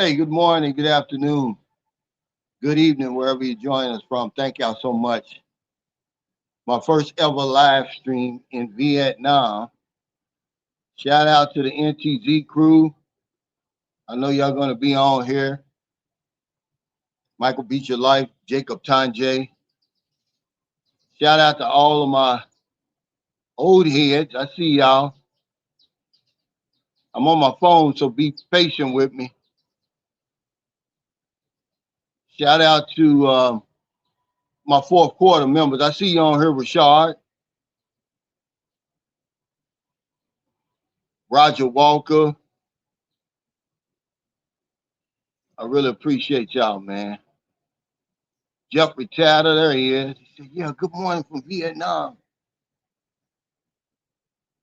Hey, good morning, good afternoon, good evening, wherever you're joining us from. Thank y'all so much. My first ever live stream in Vietnam. Shout out to the NTZ crew. I know y'all gonna be on here. Michael Beat Your Life, Jacob Tanjay. Shout out to all of my old heads. I see y'all. I'm on my phone, so be patient with me. Shout out to my fourth quarter members. I see you on here, Rashad, Roger Walker. I really appreciate y'all, man. Jeffrey Chatter, there he is. He said, "Yeah, good morning from Vietnam."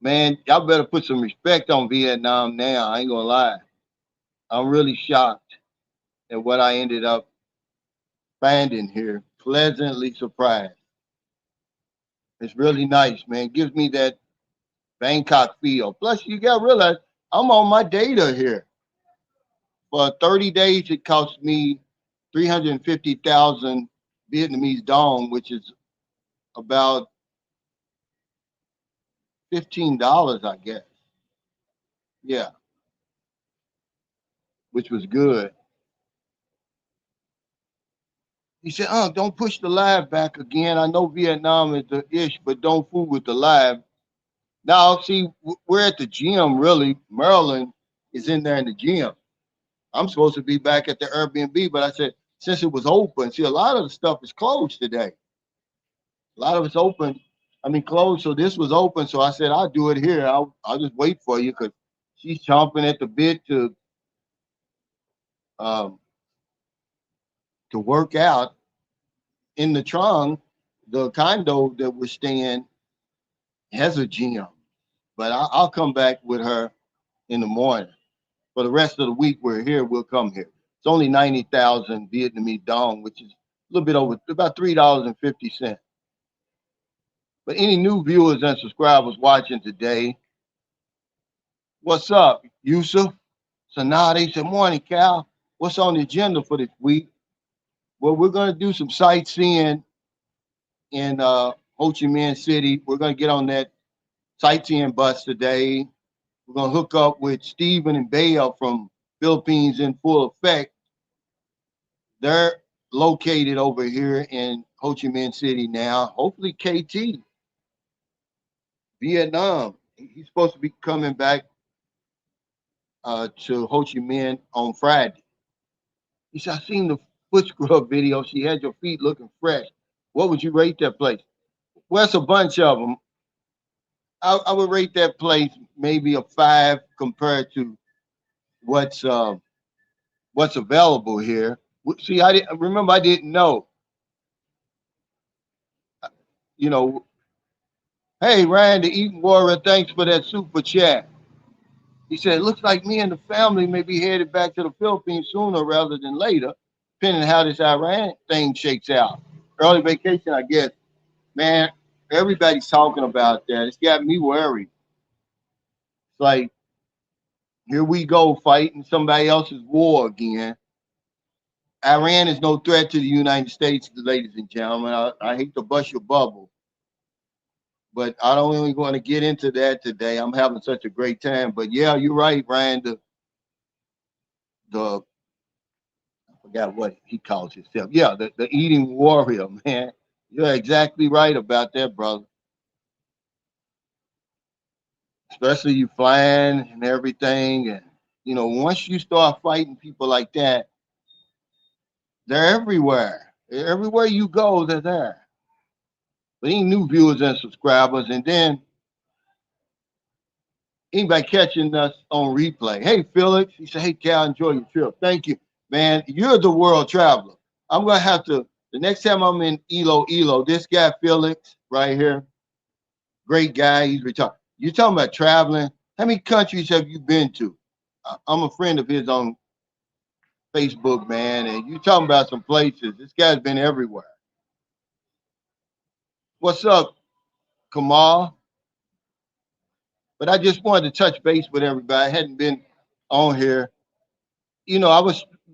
Man, y'all better put some respect on Vietnam now. I ain't gonna lie. I'm really shocked at what I ended up finding here. Pleasantly surprised. It's really nice, man. Gives me that Bangkok feel. Plus, you gotta realize I'm on my data here. For 30 days, it cost me 350,000 Vietnamese dong, which is about $15, I guess. Yeah, which was good. He said, don't push the live back again. I know Vietnam is the ish, but don't fool with the live. Now, see, we're at the gym, really. Maryland is in there in the gym. I'm supposed to be back at the Airbnb, but I said, since it was open, see, a lot of the stuff is closed today. A lot of it's open. I mean, closed. So this was open. So I said, I'll do it here. I'll just wait for you because she's chomping at the bit um, to work out in the Trong. The condo that we're staying has a gym. But I'll come back with her in the morning. For the rest of the week, we're here. We'll come here. It's only 90,000 Vietnamese dong, which is a little bit over about $3.50. But any new viewers and subscribers watching today, what's up, Yusuf? Sanadi said, "Morning, Cal. What's on the agenda for this week?" Well, we're going to do some sightseeing in Ho Chi Minh City. We're going to get on that sightseeing bus today. We're going to hook up with Stephen and Bale from Philippines in full effect. They're located over here in Ho Chi Minh City now. Hopefully, KT, Vietnam. He's supposed to be coming back to Ho Chi Minh on Friday. He said, "I seen the foot scrub video. She had your feet looking fresh. What would you rate that place?" Well, it's a bunch of them. I would rate that place maybe a 5 compared to what's uh, what's available here. See, I didn't remember. I didn't know. You know, hey Ryan, the Eaton Warrior, thanks for that super chat. He said, "It looks like me and the family may be headed back to the Philippines sooner rather than later, depending on how this Iran thing shakes out. Early vacation, I guess." Man, everybody's talking about that. It's got me worried. It's like, here we go fighting somebody else's war again. Iran is no threat to the United States, ladies and gentlemen. I hate to bust your bubble, but I don't really want to get into that today. I'm having such a great time. But yeah, you're right, Ryan. The I forgot what he calls himself. Yeah, the eating warrior, man. You're exactly right about that, brother. Especially you flying and everything. And once you start fighting people like that, they're everywhere. Everywhere you go, they're there. But any new viewers and subscribers, and then anybody catching us on replay. Hey, Felix. He said, "Hey, Cal, enjoy your trip." Thank you, man. You're the world traveler. I'm gonna have to the next time I'm in Elo. This guy Felix right here, great guy. He's retired. You're talking about traveling. How many countries have you been to? I'm a friend of his on Facebook, man, and you talking about some places. This guy's been everywhere. What's up, Kamal? But I just wanted to touch base with everybody. I hadn't been on here you know,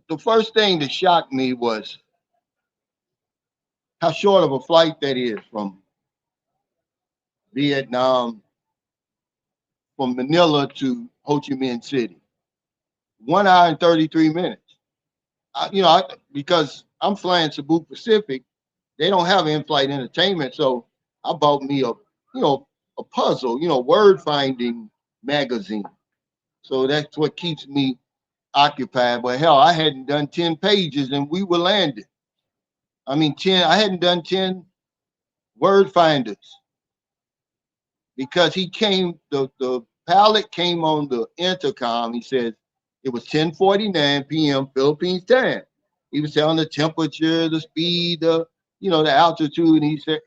the first thing that shocked me was how short of a flight that is from Vietnam, from Manila to Ho Chi Minh City. 1 hour and 33 minutes. Because I'm flying Cebu Pacific, they don't have in-flight entertainment, so I bought me a puzzle, word finding magazine. So that's what keeps me occupied. But hell, I hadn't done 10 pages and we were landed. I mean, 10. I hadn't done 10 word finders because the pilot came on the intercom. He says it was 10:49 p.m. Philippines time. He was telling the temperature, the speed, the altitude. And he said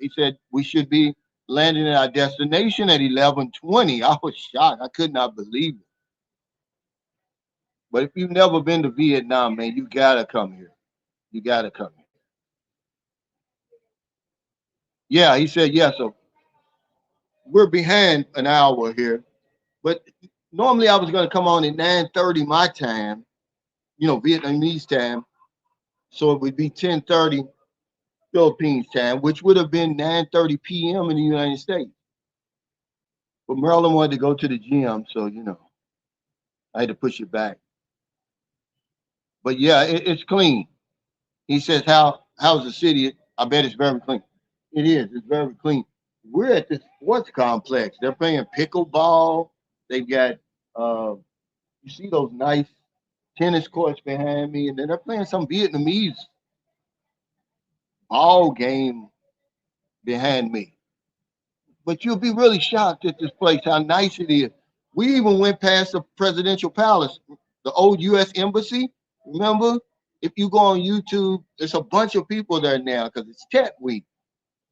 we should be landing at our destination at 11:20. I was shocked. I could not believe it. But if you've never been to Vietnam, man, you gotta come here. You gotta come here. Yeah, he said, yeah. So we're behind an hour here, but normally I was gonna come on at 9:30 my time, Vietnamese time. So it would be 10:30 Philippines time, which would have been 9:30 p.m. in the United States. But Maryland wanted to go to the gym, so I had to push it back. But yeah, it's clean. He says, how's the city? I bet it's very clean. It is. It's very clean. We're at this sports complex. They're playing pickleball. They've got you see those nice tennis courts behind me, and then they're playing some Vietnamese ball game behind me. But you'll be really shocked at this place, how nice it is. We even went past the presidential palace, the old U.S. embassy. Remember, if you go on YouTube, there's a bunch of people there now because it's Tet Week.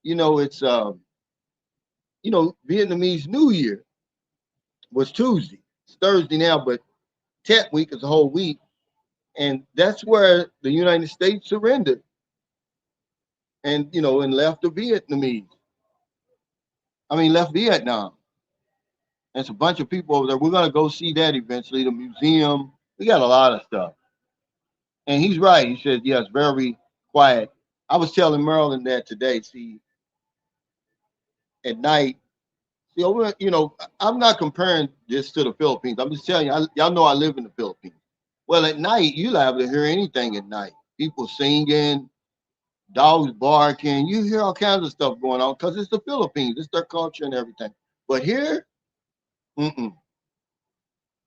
It's Vietnamese New Year was Tuesday. It's Thursday now, but Tet Week is a whole week, and that's where the United States surrendered, and left the Vietnamese. I mean, left Vietnam. There's a bunch of people over there. We're gonna go see that eventually. The museum. We got a lot of stuff. And he's right. He says, yes, very quiet. I was telling Marilyn that today. See, at night, I'm not comparing this to the Philippines. I'm just telling you, y'all know I live in the Philippines. Well, at night, you liable to hear anything at night. People singing, dogs barking. You hear all kinds of stuff going on because it's the Philippines. It's their culture and everything. But here,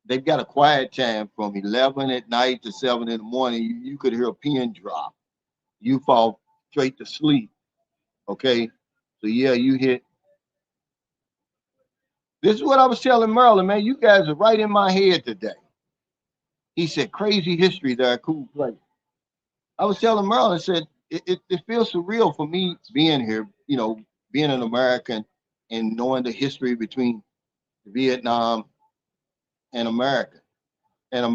they've got a quiet time from 11 at night to 7 in the morning. You could hear a pin drop. You fall straight to sleep. Okay. So, yeah, you hit. This is what I was telling Merlin, man. You guys are right in my head today. He said, crazy history there, a cool place. I was telling Merlin, I said, it feels surreal for me being here, being an American and knowing the history between Vietnam and America, and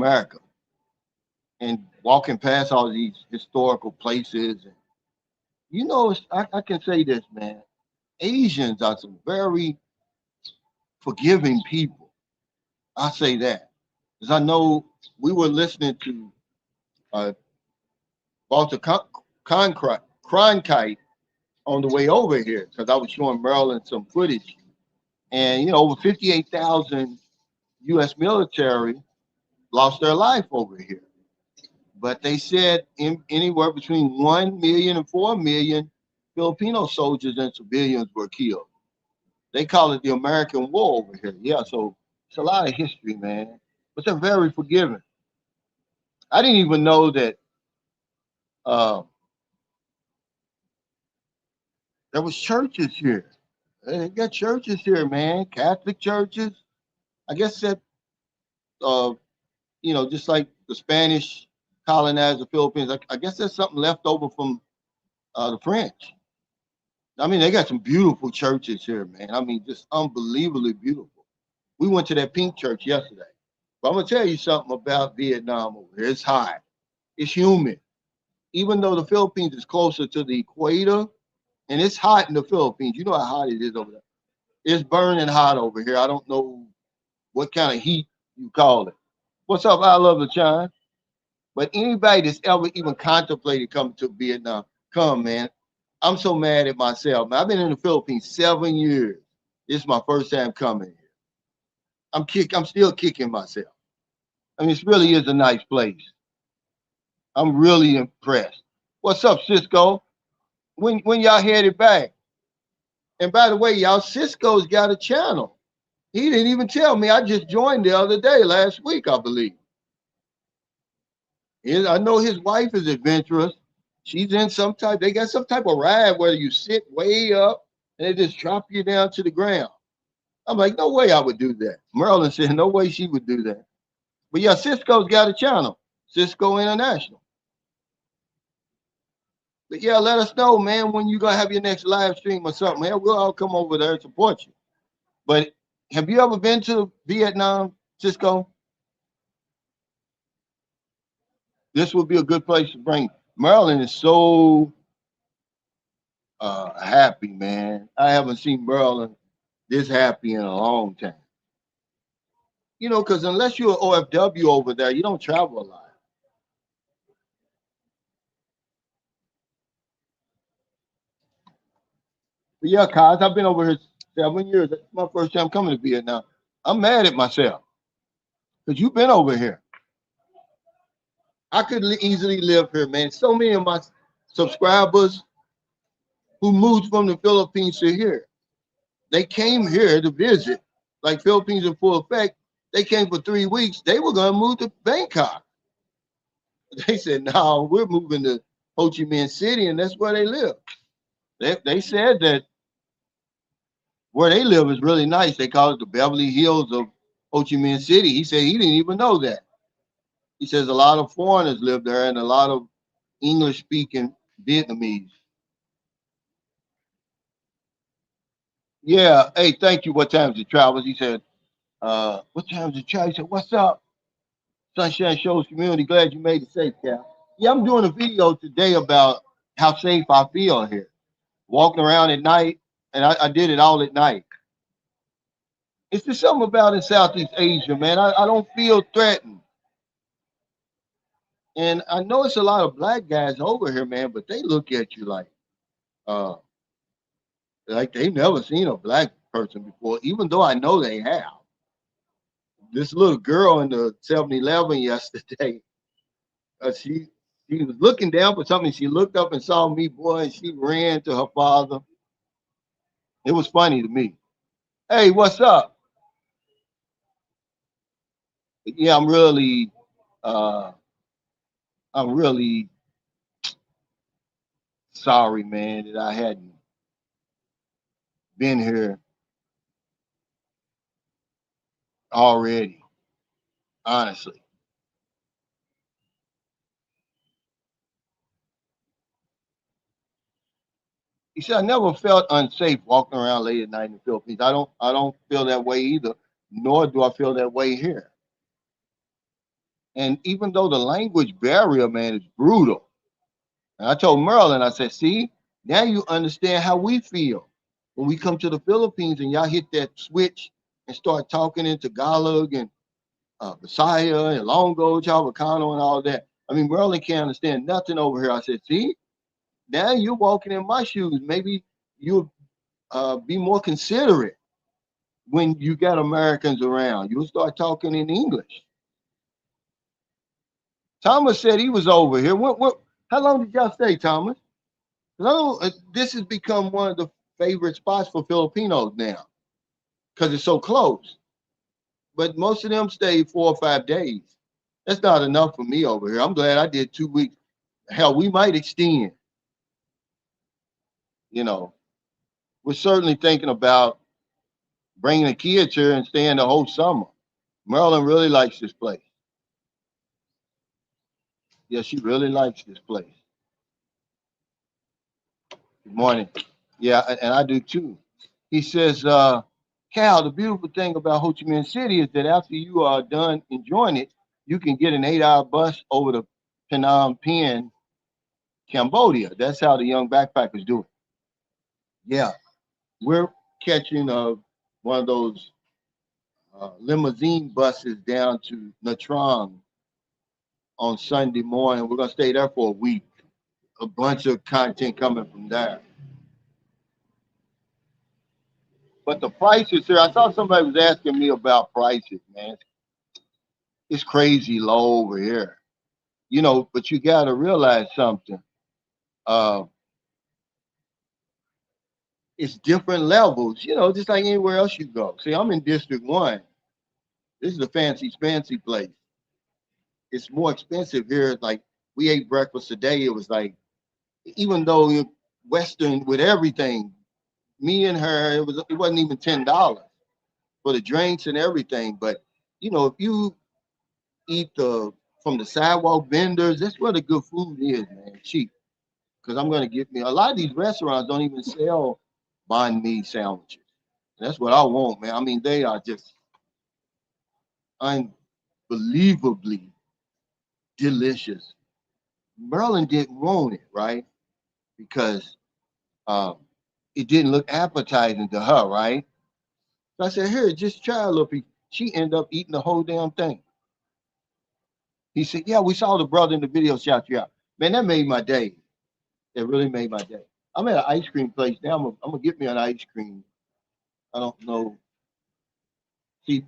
walking past all these historical places. And, I can say this, man. Asians are some very forgiving people. I say that. Because I know we were listening to Walter Cronkite on the way over here because I was showing Maryland some footage. And, over 58,000 U.S. military lost their life over here. But they said anywhere between 1 million and 4 million Filipino soldiers and civilians were killed. They call it the American War over here. Yeah, so it's a lot of history, man. But they're very forgiving. I didn't even know that uh, there was churches here. They got churches here, man. Catholic churches. I guess that, uh, just like the Spanish colonized the Philippines. I guess there's something left over from the French. I mean, they got some beautiful churches here, man. I mean, just unbelievably beautiful. We went to that pink church yesterday. But I'm gonna tell you something about Vietnam over here. It's hot. It's humid. Even though the Philippines is closer to the equator, and it's hot in the Philippines. You know how hot it is over there. It's burning hot over here. I don't know what kind of heat you call it. What's up? I love the Chime. But anybody that's ever even contemplated coming to Vietnam, come, man. I'm so mad at myself, man. I've been in the Philippines 7 years. This is my first time coming here. I'm still kicking myself. I mean, it really is a nice place. I'm really impressed. What's up, Cisco? When y'all headed back? And by the way, y'all, Cisco's got a channel. He didn't even tell me. I just joined the other day, last week, I believe. I know his wife is adventurous. She's in some type, they got some type of ride where you sit way up and they just drop you down to the ground. I'm like, no way I would do that. Merlin said, no way she would do that. But yeah, Cisco's got a channel, Cisco International. But yeah, let us know, man, when you gonna have your next live stream or something. Man, we'll all come over there and support you. But have you ever been to Vietnam, Cisco? This would be a good place to bring. Maryland is so happy, man. I haven't seen Maryland this happy in a long time. You know, because unless you're an OFW over there, you don't travel a lot. But yeah, Kaz, I've been over here 7 years. That's my first time coming to Vietnam. I'm mad at myself because you've been over here. I could easily live here, man. So many of my subscribers who moved from the Philippines to here, they came here to visit, like Philippines in full effect. They came for 3 weeks. They were going to move to Bangkok. They said, no, we're moving to Ho Chi Minh City, and that's where they live. They said that where they live is really nice. They call it the Beverly Hills of Ho Chi Minh City. He said he didn't even know that. He says a lot of foreigners live there and a lot of English speaking Vietnamese. Yeah. Hey, thank you. What time's it, Travels? He said, what time's it, Travis? He said, what's up? Sunshine Shows community. Glad you made it safe, Cal. Yeah, I'm doing a video today about how safe I feel here. Walking around at night, and I did it all at night. It's just something about in Southeast Asia, man. I don't feel threatened. And I know it's a lot of black guys over here, man, but they look at you uh like they've never seen a black person before, even though I know they have. This little girl in the 7-Eleven yesterday, she was looking down for something. She looked up and saw me, boy, and she ran to her father. It was funny to me. Hey, what's up? Yeah, uh I'm really sorry, man, that I hadn't been here already, honestly. He said, I never felt unsafe walking around late at night in the Philippines. I don't feel that way either, nor do I feel that way here. And even though the language barrier, man, is brutal. And I told Merlin, I said, see, now you understand how we feel when we come to the Philippines and y'all hit that switch and start talking in Tagalog and Visaya and Longo, Chavacano and all that. I mean, Merlin can't understand nothing over here. I said, see, now you're walking in my shoes. Maybe you'll be more considerate when you got Americans around. You'll start talking in English. Thomas said he was over here. How long did y'all stay, Thomas? No, this has become one of the favorite spots for Filipinos now because it's so close. But most of them stayed 4 or 5 days. That's not enough for me over here. I'm glad I did 2 weeks. Hell, we might extend. You know, we're certainly thinking about bringing the kids here and staying the whole summer. Marilyn really likes this place. Yeah, she really likes this place. Good morning. Yeah, and I do too. He says, Cal, the beautiful thing about Ho Chi Minh City is that after you are done enjoying it, you can get an 8-hour bus over to Phnom Penh, Cambodia. That's how the young backpackers do it. Yeah, we're catching one of those limousine buses down to Nha Trang on Sunday morning. We're gonna stay there for a week. A bunch of content coming from there. But the prices here, I saw somebody was asking me about prices, man. It's crazy low over here. You know, but you gotta realize something. Uh, it's different levels, you know, just like anywhere else you go. See, I'm in District 1. This is a fancy place. It's more expensive here. Like, we ate breakfast today. It was like, even though Western with everything, me and her, it wasn't even $10 for the drinks and everything. But you know, if you eat the from the sidewalk vendors, that's where the good food is, man. Cheap. Because I'm gonna get me a lot of these restaurants don't even sell banh mi sandwiches. That's what I want, man. I mean, they are just unbelievably delicious. Merlin didn't want it, right? Because um, it didn't look appetizing to her, right? So I said, here, just try a little piece. She ended up eating the whole damn thing. He said, yeah, we saw the brother in the video shout you out. Man, that made my day. It really made my day. I'm at an ice cream place now. I'm gonna get me an ice cream. I don't know. See,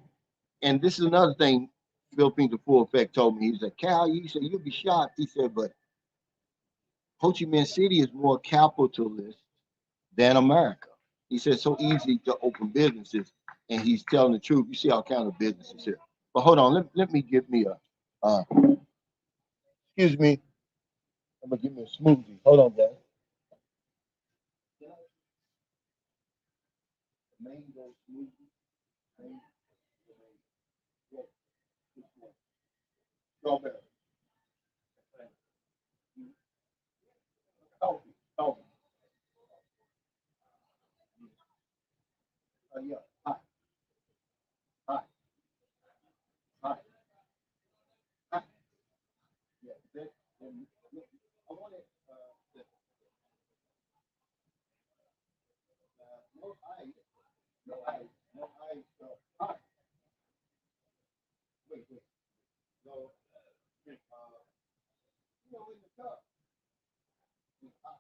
and this is another thing Philippines to full effect told me. He said, Cal, you said you'll be shocked. He said, but Ho Chi Minh City is more capitalist than America. He said it's so easy to open businesses, and he's telling the truth. You see all kind of businesses here. But hold on, let me give me a excuse me. I'm gonna give me a smoothie. Hold on, guys. Mango smoothie. Strawberry. Coffee. Coffee. Yeah. Hot. Hot. Hot. Hot. Yeah. I want it. No ice. No ice. No ice. Hot. Wait. No. You know, in the cup. Hot.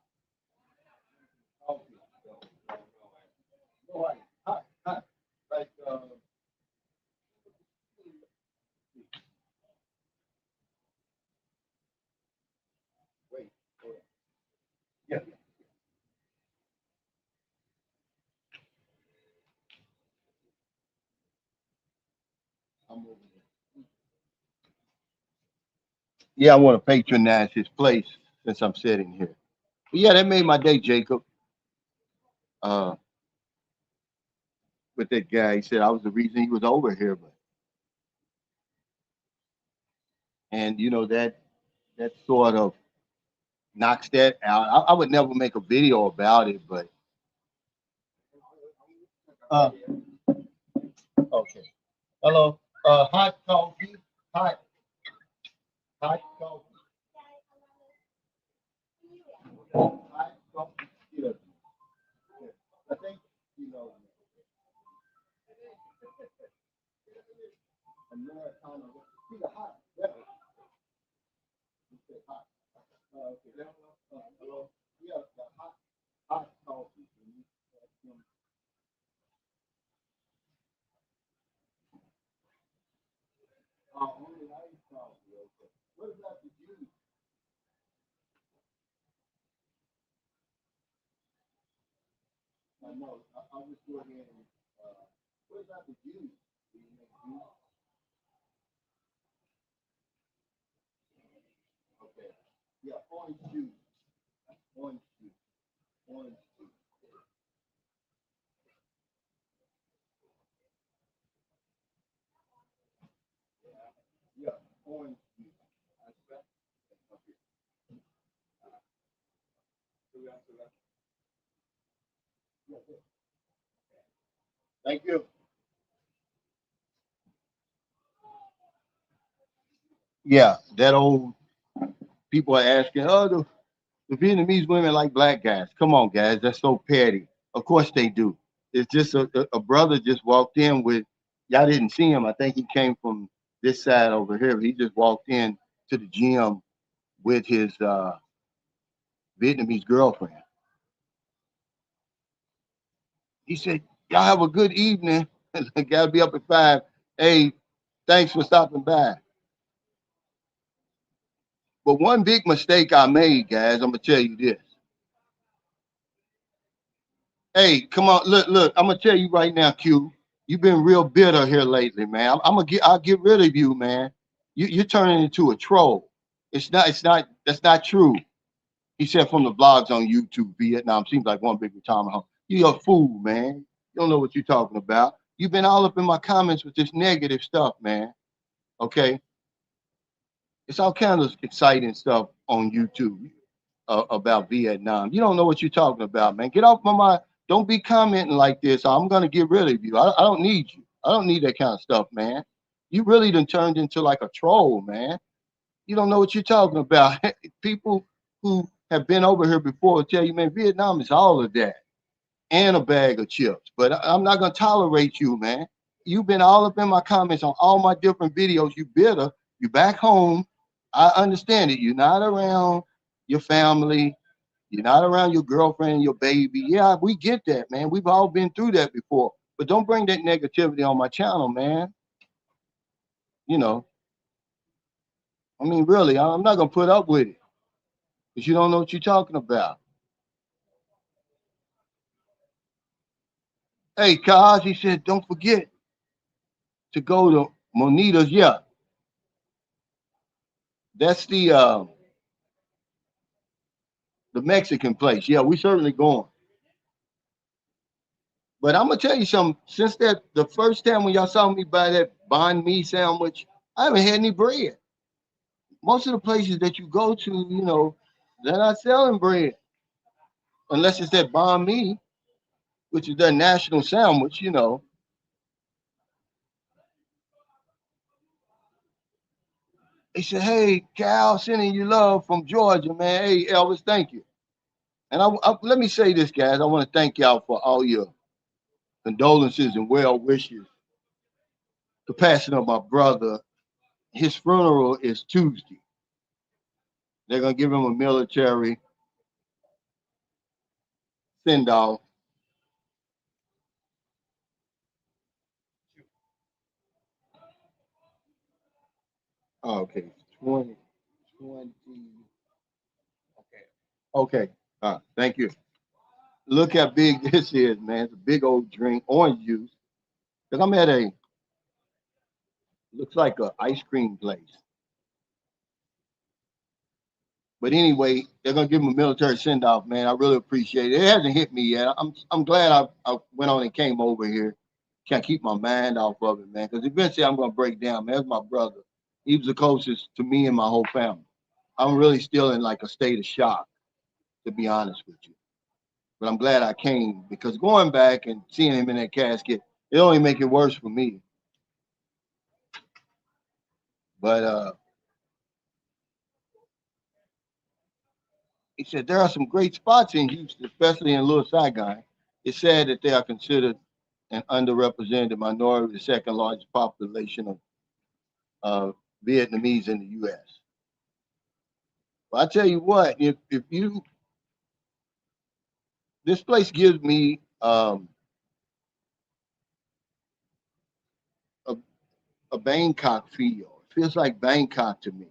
Coffee. No ice. Hot. Hot. Like wait. Yeah. I'm over there. Yeah, I want to patronize his place since I'm sitting here. But yeah, that made my day, Jacob. Uh, with that guy, he said I was the reason he was over here, but and you know that sort of knocks that out. I would never make a video about it, but uh, okay. Hello, hot coffee, hot hot coffee, hot coffee. Yeah, I think you know Americano. See the hot, yeah, it's hot. Okay, hello, yeah, the hot coffee. Only ice coffee. Okay. What about the juice? I know. I'll just go ahead and. What about the juice? Do you make juice? Okay. Yeah, orange juice. Orange juice. Orange juice. Yeah, orange juice. Okay. Yeah, yeah. Thank you. Yeah, that old people are asking, oh, the Vietnamese women like black guys. Come on, guys, that's so petty. Of course they do. It's just a brother just walked in with, y'all didn't see him. I think he came from this side over here. He just walked in to the gym with his Vietnamese girlfriend. He said, "Y'all have a good evening. Gotta be up at 5. Hey, thanks for stopping by." But one big mistake I made, guys, I'm gonna tell you this. Hey, come on, look. I'm gonna tell you right now, Q. You've been real bitter here lately, man. I'll get rid of you, man. You're turning into a troll. That's not true. He said from the vlogs on YouTube, Vietnam seems like one big retirement home. You're a fool, man. You don't know what you're talking about. You've been all up in my comments with this negative stuff, man. Okay, it's all kinds of exciting stuff on YouTube about Vietnam. You don't know what you're talking about, man. Get off my mind. Don't be commenting like this. I'm gonna get rid of you. I don't need you. I don't need that kind of stuff, man. You really done turned into like a troll, man. You don't know what you're talking about. People who have been over here before will tell you, man, Vietnam is all of that and a bag of chips. But I'm not gonna tolerate you, man. You've been all up in my comments on all my different videos. You bitter. You back home. I understand it. You're not around your family. You're not around your girlfriend, your baby. Yeah, we get that, man. We've all been through that before. But don't bring that negativity on my channel, man. You know, I mean, really, I'm not gonna put up with it because you don't know what you're talking about. Hey, Kaz, he said, don't forget to go to Monita's. Yeah, that's the Mexican place. Yeah, we certainly going. But I'm gonna tell you something. Since that the first time when y'all saw me buy that banh mi sandwich, I haven't had any bread. Most of the places that you go to, they're not selling bread unless it's that banh mi, which is their national sandwich. They said, "Hey, Cal, sending you love from Georgia, man. Hey, Elvis, thank you." And let me say this, guys. I want to thank y'all for all your condolences and well wishes. The passing of my brother. His funeral is Tuesday. They're gonna give him a military send off. Oh, okay, 20, 20. Okay, okay. Thank you. Look how big this is, man. It's a big old drink, orange juice. Cause I'm at a looks like a ice cream place. But anyway, they're gonna give him a military send off, man. I really appreciate it. It hasn't hit me yet. I'm glad I went on and came over here. Can't keep my mind off of it, man. Because eventually I'm gonna break down, man. That's my brother. He was the closest to me and my whole family. I'm really still in like a state of shock, to be honest with you. But I'm glad I came because going back and seeing him in that casket, it only make it worse for me. But he said there are some great spots in Houston, especially in Little Saigon. It's sad that they are considered an underrepresented minority, the second largest population of Vietnamese in the U.S. But I tell you what, if you this place gives me a, a Bangkok feel. It feels like Bangkok to me.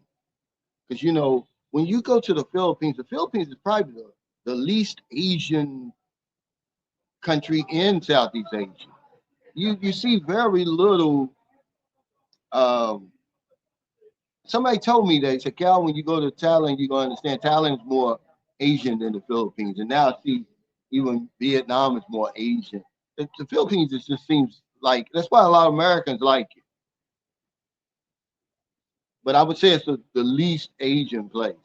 Because when you go to the Philippines is probably the least Asian country in Southeast Asia. You see very little. Um, Somebody told me they said, Cal, when you go to Thailand, you're gonna understand Thailand is more Asian than the Philippines, and now I see even Vietnam is more Asian. The Philippines it just seems like that's why a lot of Americans like it. But I would say it's the least Asian place.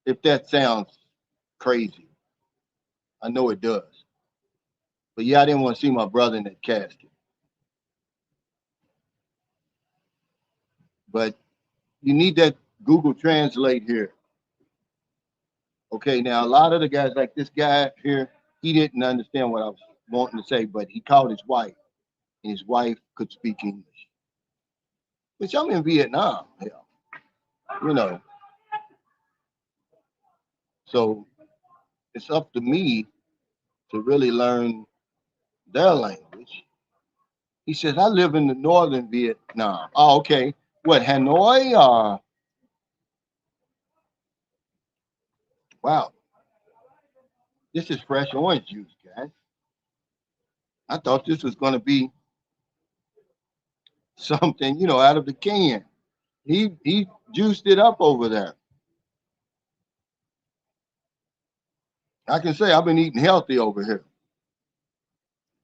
If that sounds crazy, I know it does. But yeah, I didn't want to see my brother in that casket. But you need that Google Translate here. Okay, now a lot of the guys, like this guy here, he didn't understand what I was wanting to say, but he called his wife, and his wife could speak English. Which I'm in Vietnam. Hell. you know. So it's up to me to really learn their language. He says, I live in the northern Vietnam. Oh, okay. What, Hanoi? Wow, this is fresh orange juice, guys. I thought this was going to be something, out of the can. He juiced it up over there. I can say I've been eating healthy over here.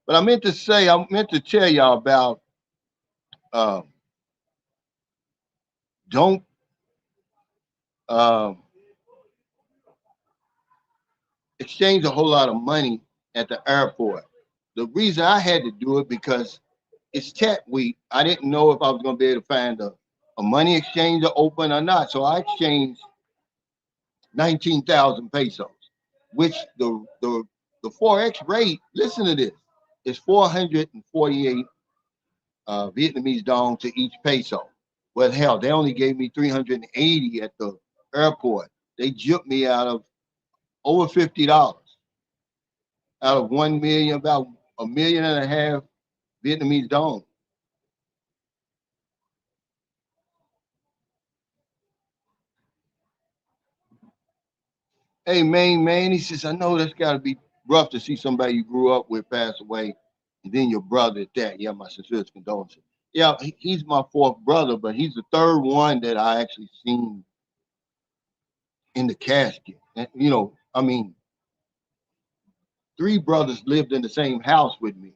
But I meant to tell y'all about uh, don't uh, exchange a whole lot of money at the airport. The reason I had to do it because it's tech week. I didn't know if I was going to be able to find a money exchanger open or not. So I exchanged 19,000 pesos, which the forex rate. Listen to this: is 448 Vietnamese dong to each peso. Well, hell, they only gave me 380 at the airport. They gypped me out of over $50 out of 1 million, about a million and a half Vietnamese dong. Hey, man, he says, I know that's got to be rough to see somebody you grew up with pass away, and then your brother at that. Yeah, my sincerest condolences. Yeah, he's my fourth brother, but he's the third one that I actually seen in the casket. And, I mean, three brothers lived in the same house with me.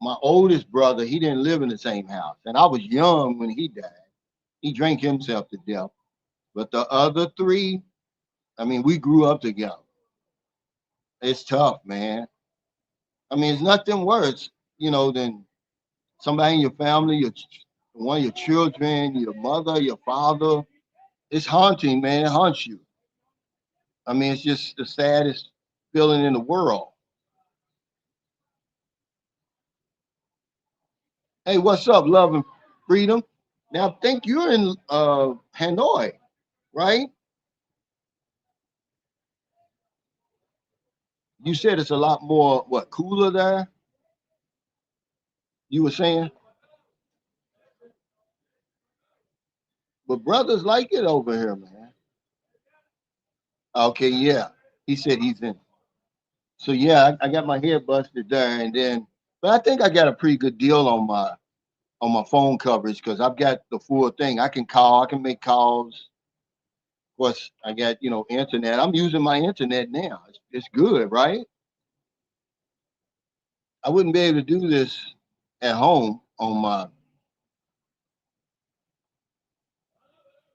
My oldest brother, he didn't live in the same house, and I was young when he died. He drank himself to death. But the other three, I mean, we grew up together. It's tough, man. I mean, it's nothing worse, than somebody in your family, one of your children, your mother, your father. It's haunting, man. It haunts you. I mean, it's just the saddest feeling in the world. Hey, what's up, love and freedom? Now, I think you're in Hanoi, right? You said it's a lot more, what, cooler there? You were saying? But brothers like it over here, man. Okay, yeah. He said he's in. So yeah, I got my head busted there, and then, but I think I got a pretty good deal on my phone coverage because I've got the full thing. I can call, I can make calls. Of course, I got internet. I'm using my internet now. It's good, right? I wouldn't be able to do this at home on my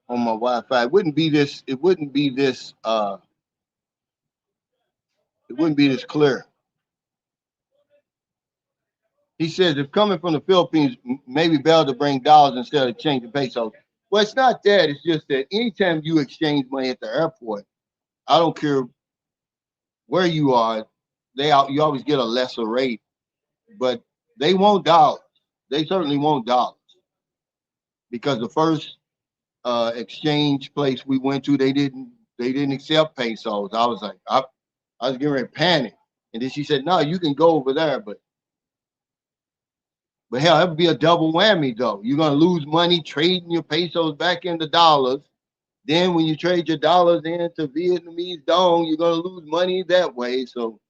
Wi-Fi. It wouldn't be this. It wouldn't be this. It wouldn't be this clear. He says if coming from the Philippines, maybe better to bring dollars instead of changing pesos. Well, it's not that. It's just that anytime you exchange money at the airport, I don't care where you are, you always get a lesser rate, but they want dollars. They certainly want dollars because the first exchange place we went to, they didn't accept pesos. I was like, I was getting ready to panic, and then she said, "No, you can go over there, but hell, that would be a double whammy though. You're gonna lose money trading your pesos back into dollars. Then when you trade your dollars into Vietnamese dong, you're gonna lose money that way. So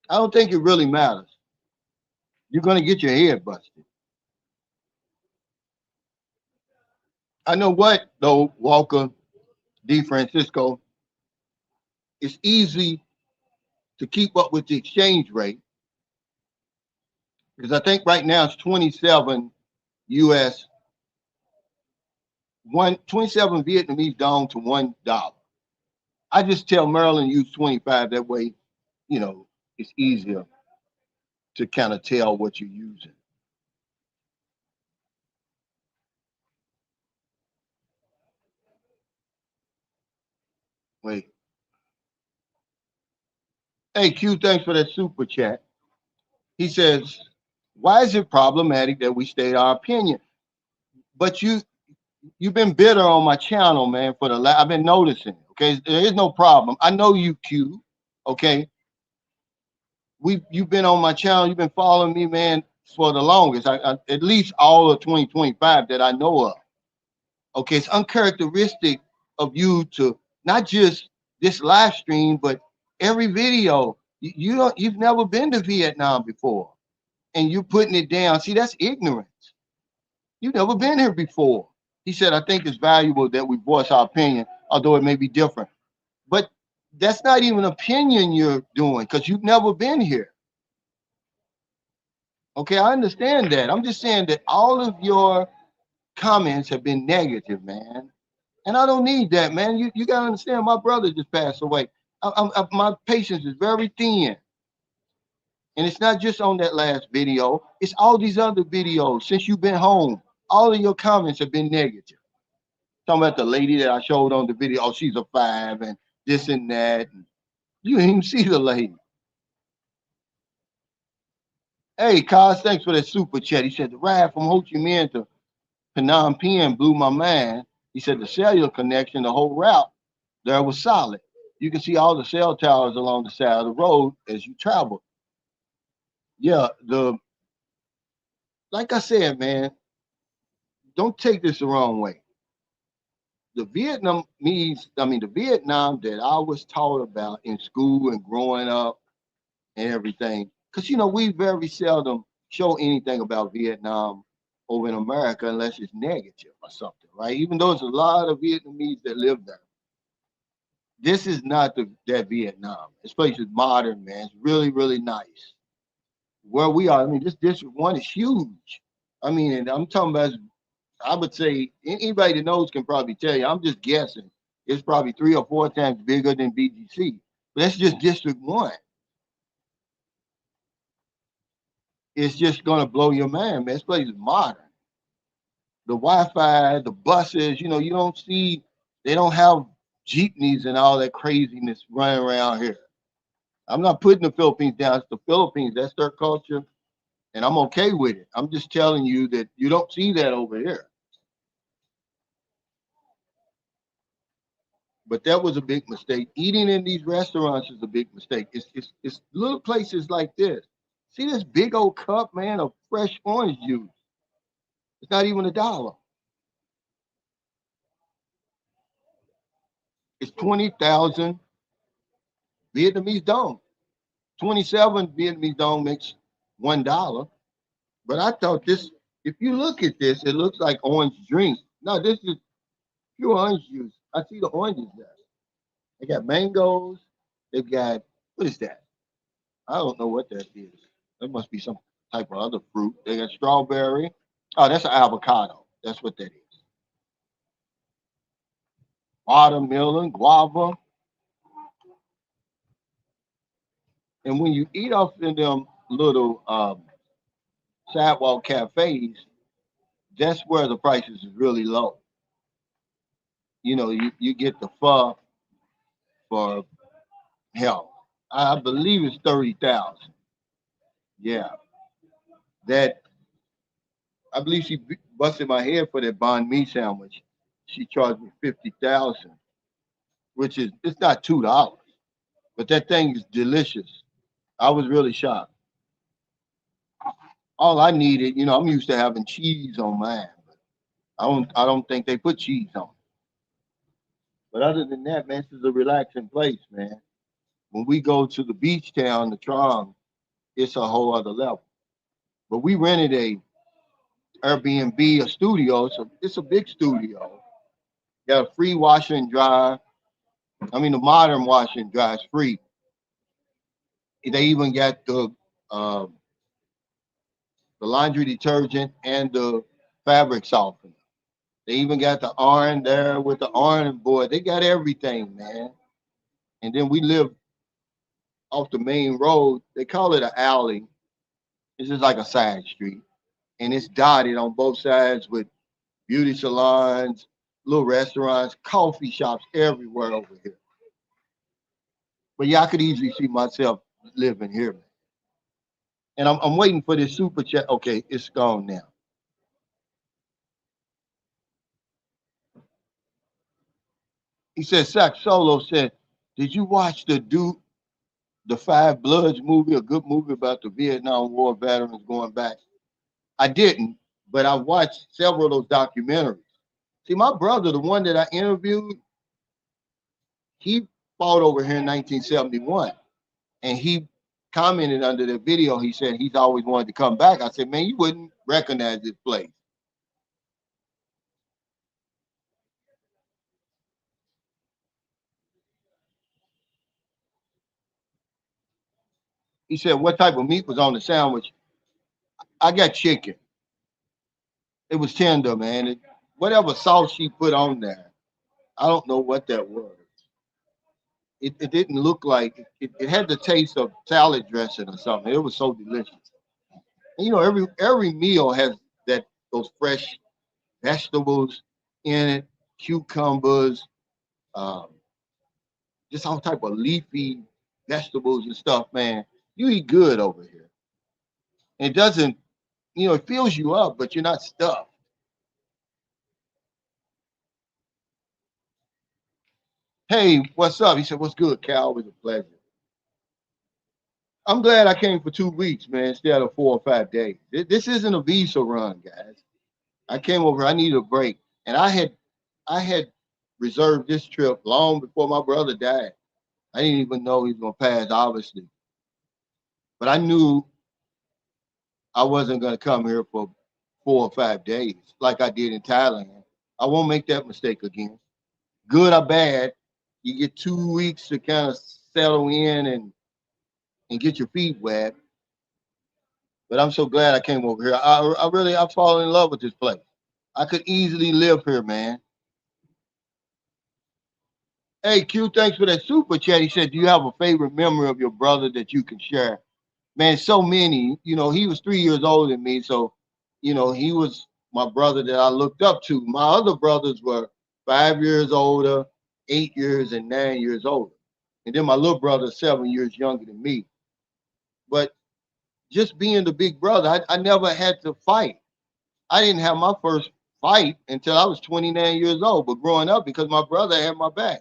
I don't think it really matters. You're gonna get your head busted. I know what though, Walker D. Francisco. It's easy to keep up with the exchange rate because I think right now it's 27 US, 27 Vietnamese dong to $1. I just tell Maryland use 25. That way, it's easier to kind of tell what you're using. Wait. Hey, Q, thanks for that super chat. He says, why is it problematic that we state our opinion? But You've been bitter on my channel, man, for the last, I've been noticing. Okay, there is no problem. I know you, Q. Okay, you've been on my channel. You've been following me, man, for the longest. At least all of 2025 that I know of. Okay, it's uncharacteristic of you to not just this live stream, but every video. You've never been to Vietnam before, and you're putting it down. See, that's ignorance. You've never been here before. He said, I think it's valuable that we voice our opinion, although it may be different. But that's not even opinion you're doing because you've never been here. Okay, I understand that. I'm just saying that all of your comments have been negative, man. And I don't need that, man. You got to understand, my brother just passed away. My patience is very thin. And it's not just on that last video. It's all these other videos since you've been home. All of your comments have been negative. Talking about the lady that I showed on the video. Oh, she's a 5 and this and that. You didn't even see the lady. Hey, Cos, thanks for that super chat. He said the ride from Ho Chi Minh to Phnom Penh blew my mind. He said the cellular connection, the whole route there was solid. You can see all the cell towers along the side of the road as you travel. Yeah, like I said, man, don't take this the wrong way. The the Vietnam that I was taught about in school and growing up and everything, because we very seldom show anything about Vietnam over in America unless it's negative or something, right? Even though there's a lot of Vietnamese that live there. This is not that Vietnam. This place is modern, man. It's really, really nice. Where we are, this District 1 is huge. And I'm talking about, I would say, anybody that knows can probably tell you, I'm just guessing, it's probably 3 or 4 times bigger than BGC. But that's just District 1. It's just going to blow your mind, man. This place is modern. The Wi-Fi, the buses, you don't see, they don't have jeepneys and all that craziness running around here. I'm not putting the Philippines down. It's the Philippines. That's their culture. And I'm okay with it. I'm just telling you that you don't see that over here. But that was a big mistake. Eating in these restaurants is a big mistake. It's little places like this. See this big old cup, man, of fresh orange juice. It's not even $1. It's 20,000 Vietnamese dong. 27 Vietnamese dong makes $1. But I thought this, if you look at this, it looks like orange drink. No, this is pure orange juice. I see the oranges there. They got mangoes. They've got, what is that? I don't know what that is. That must be some type of other fruit. They got strawberry. Oh, that's an avocado. That's what that is. Watermelon, guava. And when you eat off in them little sidewalk cafes, that's where the prices is really low. You get the pho for hell. I believe it's 30,000. Yeah. That I believe she busted my head for that banh mi sandwich. She charged me 50,000, which is it's not $2, but that thing is delicious. I was really shocked. All I needed, I'm used to having cheese on mine. But I don't think they put cheese on it. But other than that, man, this is a relaxing place, man. When we go to the beach town, the Tron, it's a whole other level. But we rented a Airbnb, a studio. So it's a big studio. Got a free washer and dryer. The modern washer and dryer is free. They even got the laundry detergent and the fabric softener. They even got the iron there with the iron board. They got everything, man. And then we live off the main road. They call it an alley. It's just like a side street. And it's dotted on both sides with beauty salons, little restaurants, coffee shops everywhere over here. But yeah, I could easily see myself living here, man. And I'm waiting for this super chat. Okay, it's gone now. He said, Sack Solo said, did you watch the Five Bloods movie, a good movie about the Vietnam War veterans going back? I didn't, but I watched several of those documentaries. See, my brother, the one that I interviewed, he fought over here in 1971, and he commented under the video. He said he's always wanted to come back. I said, man, you wouldn't recognize this place. He said, what type of meat was on the sandwich? I got chicken. It was tender, man. Whatever sauce she put on there, I don't know what that was. It didn't look like it had the taste of salad dressing or something. It was so delicious. And, you know, every meal has that those fresh vegetables in it, cucumbers, um, just all type of leafy vegetables and stuff, man. You eat good over here. And it doesn't, you know, it fills you up, but you're not stuffed. Hey, what's up? He said, what's good, Cal? It was a pleasure. I'm glad I came for 2 weeks, man, instead of 4 or 5 days. This isn't a visa run, guys. I came over, I needed a break. And I had reserved this trip long before my brother died. I didn't even know he was gonna pass, obviously. But I knew I wasn't gonna come here for 4 or 5 days like I did in Thailand. I won't make that mistake again. Good or bad, you get 2 weeks to kind of settle in and get your feet wet. But I'm so glad I came over here. I really I fallen in love with this place. I could easily live here, man. Hey Q, thanks for that super chat. He said, do you have a favorite memory of your brother that you can share? Man, so many. You know, he was 3 years older than me, so you know he was my brother that I looked up to. My other brothers were 5 years older, 8 years, and 9 years older, and then my little brother 7 years younger than me. But just being the big brother, I never had to fight. I didn't have my first fight until I was 29 years old. But growing up, because my brother had my back,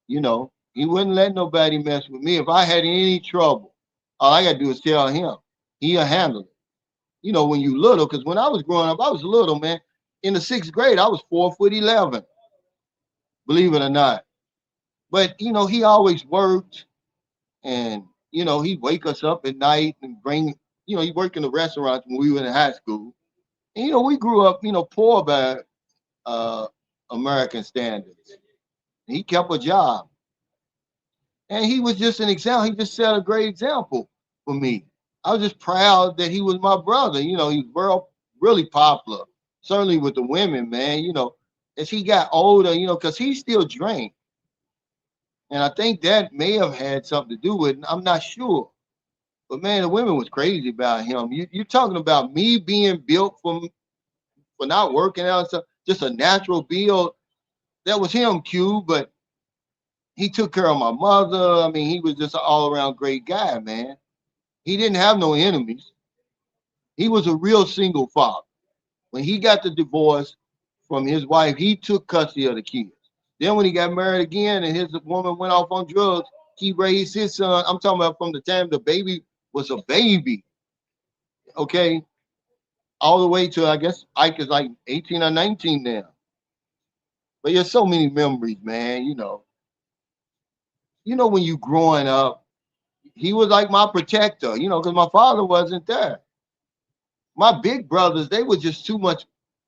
you know, he wouldn't let nobody mess with me. If I had any trouble, all I got to do is tell him. He'll handle it. You know, when you little, because when I was growing up, I was little, man. In the 6th grade, I was 4'11", believe it or not. But, you know, he always worked and, you know, he'd wake us up at night and bring, you know, he worked in the restaurants when we were in high school. And, you know, we grew up, you know, poor by uh, American standards. He kept a job. And he was just an example. He just set a great example for me. I was just proud that he was my brother. You know, he was really popular, certainly with the women, man. You know, as he got older, you know, because he still drank. And I think that may have had something to do with it. I'm not sure. But man, the women was crazy about him. You're talking about me being built for not working out and stuff, just a natural build. That was him, Q, but he took care of my mother. I mean, he was just an all-around great guy, man. He didn't have no enemies. He was a real single father. When he got the divorce from his wife, he took custody of the kids. Then when he got married again and his woman went off on drugs, he raised his son. I'm talking about from the time the baby was a baby, okay, all the way to I guess Ike is like 18 or 19 now. But there's so many memories, man. You know when you growing up, he was like my protector, you know, because my father wasn't there. My big brothers, they were just too much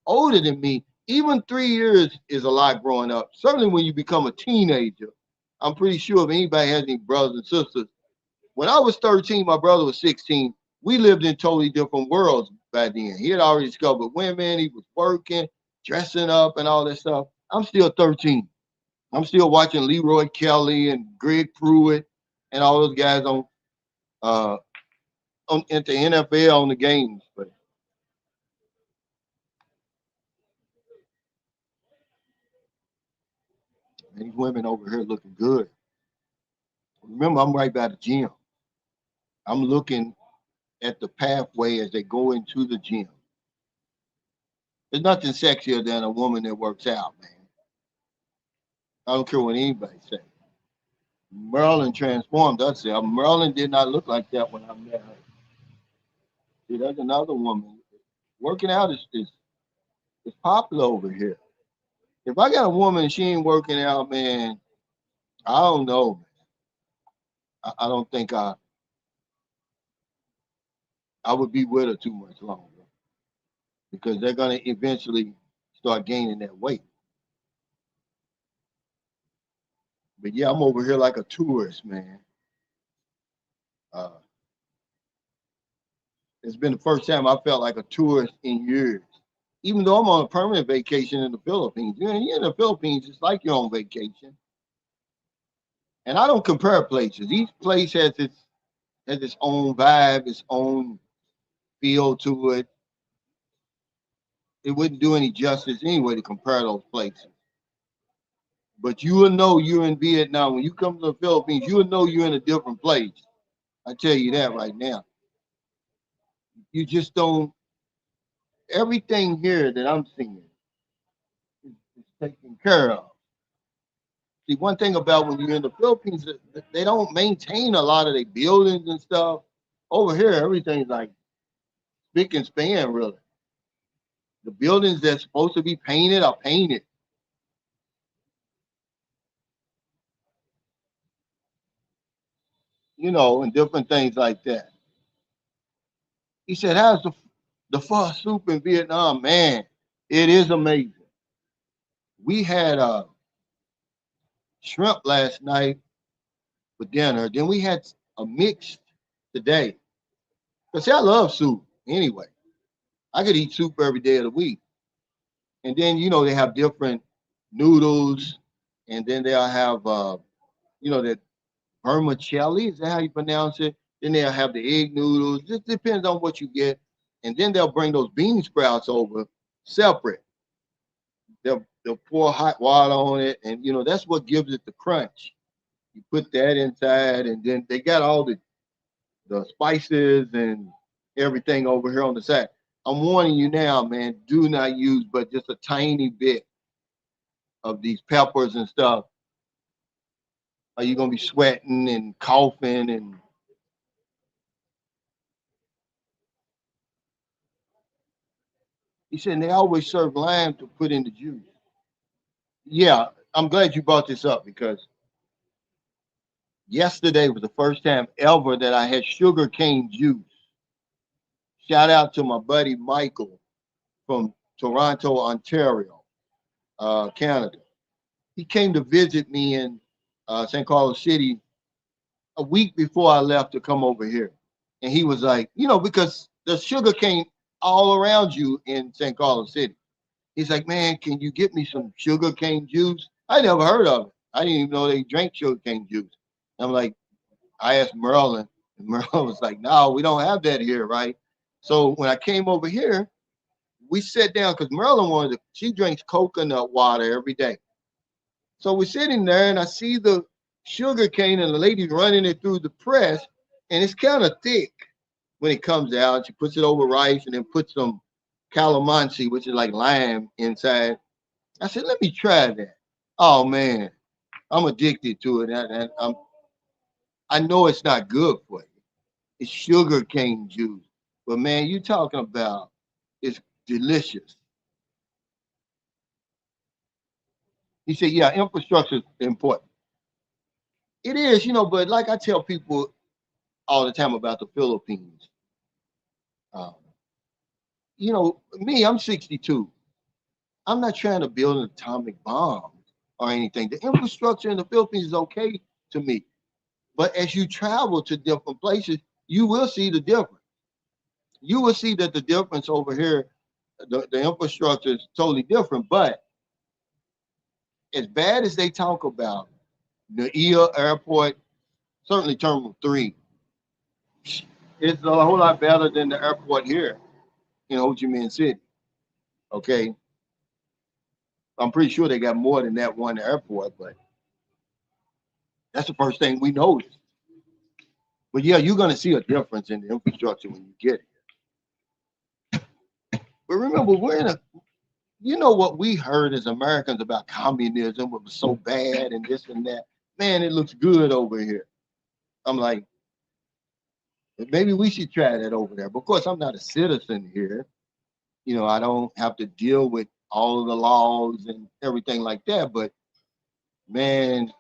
older than me. Even 3 years is a lot growing up. Certainly when you become a teenager. I'm pretty sure if anybody has any brothers and sisters, when I was 13, my brother was 16. We lived in totally different worlds back then. He had already discovered women, he was working, dressing up, and all that stuff. I'm still 13. I'm still watching Leroy Kelly and Greg Pruitt and all those guys uh on at the NFL on the games. But these women over here looking good. Remember, I'm right by the gym. I'm looking at the pathway as they go into the gym. There's nothing sexier than a woman that works out, man. I don't care what anybody say. Maryland transformed herself. Maryland did not look like that when I met her. See, that's another woman. Working out is popular over here. If I got a woman and she ain't working out, man, I don't know. I don't think I would be with her too much longer because they're gonna eventually start gaining that weight. But yeah, I'm over here like a tourist, man. Uh, it's been the first time I felt like a tourist in years. Even though I'm on a permanent vacation in the Philippines. You're in the Philippines, it's like you're on vacation. And I don't compare places. Each place has its own vibe, its own feel to it. It wouldn't do any justice anyway to compare those places. But you will know you're in Vietnam. When you come to the Philippines, you will know you're in a different place. I tell you that right now. You just don't, everything here that I'm seeing is taken care of. See, one thing about when you're in the Philippines, they don't maintain a lot of their buildings and stuff. Over here, everything's like spick and span, really. The buildings that's supposed to be painted are painted. And different things like that. He said, "How's the pho soup in Vietnam, man? It is amazing. We had shrimp last night for dinner. Then we had a mixed today. Cause see, I love soup anyway. I could eat soup every day of the week. And then they have different noodles, and then they'll have that vermicelli. Is that how you pronounce it? Then they'll have the egg noodles. Just depends on what you get. And then they'll bring those bean sprouts over separate. They'll pour hot water on it, and that's what gives it the crunch. You put that inside, and then they got all the spices and everything over here on the side. I'm warning you now, man. Do not use but just a tiny bit of these peppers and stuff. Are you gonna be sweating and coughing? And he said they always serve lime to put in the juice. Yeah, I'm glad you brought this up because yesterday was the first time ever that I had sugar cane juice. Shout out to my buddy Michael from Toronto, Ontario, Canada. He came to visit me in St. Carlos City a week before I left to come over here. And he was like, because there's sugar cane all around you in St. Carlos City. He's like, man, can you get me some sugar cane juice? I never heard of it. I didn't even know they drank sugar cane juice. I'm like, I asked Merlin, and Merlin was like, no, we don't have that here, right? So when I came over here, we sat down because Merlin she drinks coconut water every day. So we're sitting there and I see the sugar cane and the lady's running it through the press, and it's kind of thick when it comes out. She puts it over rice and then puts some calamansi, which is like lime, inside. I said, let me try that. Oh man, I'm addicted to it. And I know it's not good for you. It's sugar cane juice. But man, you talking about it's delicious. He said, yeah, infrastructure is important. It is, but like I tell people all the time about the Philippines, um, me, I'm 62. I'm not trying to build an atomic bomb or anything. The infrastructure in the Philippines is okay to me. But as you travel to different places, you will see the difference. You will see that the difference over here, the infrastructure is totally different. But as bad as they talk about the EA airport, certainly Terminal 3, it's a whole lot better than the airport here in Ho Chi Minh City. Okay. I'm pretty sure they got more than that one airport, but that's the first thing we noticed. But yeah, you're going to see a difference in the infrastructure when you get it. But remember, you know what we heard as Americans about communism, what was so bad and this and that. Man, it looks good over here. I'm like, maybe we should try that over there. But of course, I'm not a citizen here. You know, I don't have to deal with all of the laws and everything like that. But man,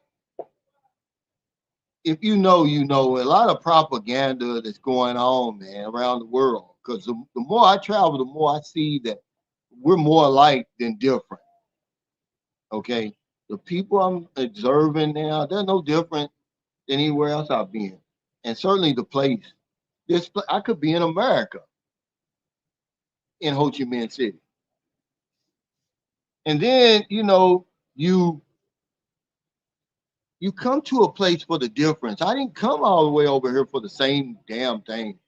if you know, you know, a lot of propaganda that's going on, man, around the world. Because the more I travel, the more I see that we're more alike than different. Okay, the people I'm observing now, they're no different than anywhere else I've been, and certainly the place. I could be in America, in Ho Chi Minh City, and then you come to a place for the difference. I didn't come all the way over here for the same damn thing.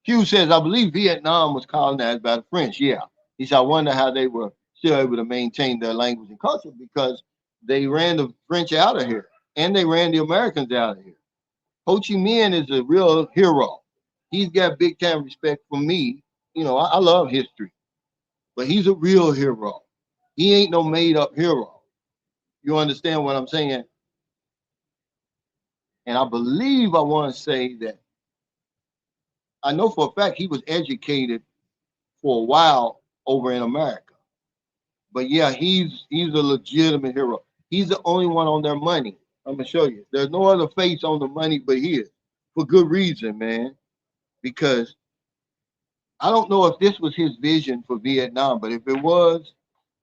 Hugh says, I believe Vietnam was colonized by the French. Yeah. He said, I wonder how they were still able to maintain their language and culture because they ran the French out of here and they ran the Americans out of here. Ho Chi Minh is a real hero. He's got big time respect for me. You know, I love history, but he's a real hero. He ain't no made up hero. You understand what I'm saying? And I believe I want to say that I know for a fact he was educated for a while over in America. But yeah, he's a legitimate hero. He's the only one on their money. I'm gonna show you. There's no other face on the money but his, for good reason, man. Because I don't know if this was his vision for Vietnam, but if it was,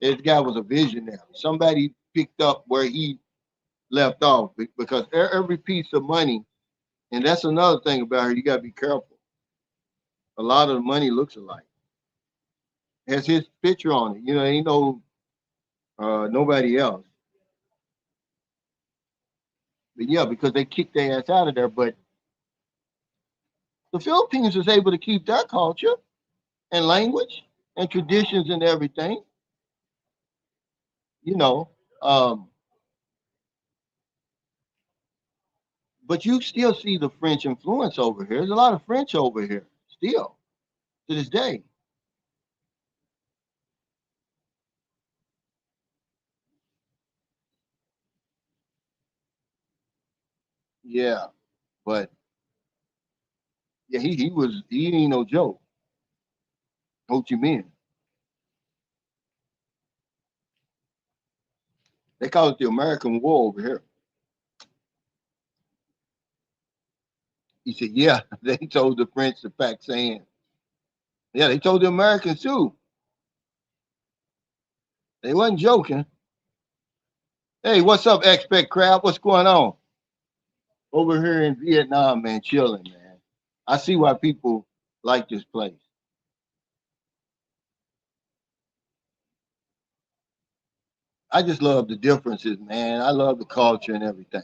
this guy was a visionary. Somebody picked up where he left off because every piece of money, and that's another thing about her. You gotta be careful. A lot of the money looks alike. It has his picture on it. You know, ain't no nobody else. But yeah, because they kicked their ass out of there. But the Philippines was able to keep their culture and language and traditions and everything. You know, um, but you still see the French influence over here. There's a lot of French over here still to this day. Yeah, but yeah, he ain't no joke. Ho Chi Minh. They call it the American War over here. He said, yeah, they told the French the fact saying, yeah, they told the Americans too. They wasn't joking. Hey, what's up, expat crowd? What's going on? Over here in Vietnam, man, chilling, man. I see why people like this place. I just love the differences, man. I love the culture and everything.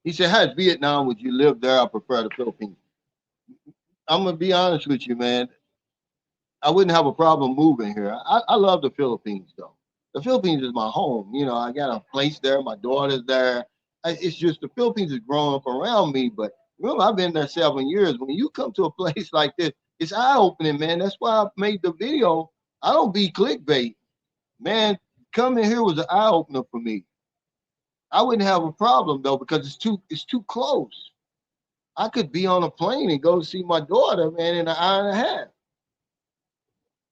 He said, how's Vietnam? Would you live there? I prefer the Philippines. I'm gonna be honest with you, man. I wouldn't have a problem moving here. I love the Philippines though. The Philippines is my home. You know, I got a place there. My daughter's there. It's just the Philippines is growing up around me. But remember, I've been there 7 years. When you come to a place like this, it's eye opening, man. That's why I made the video. I don't be clickbait, man. Coming here was an eye opener for me. I wouldn't have a problem though because it's too close. I could be on a plane and go see my daughter, man, in an hour and a half.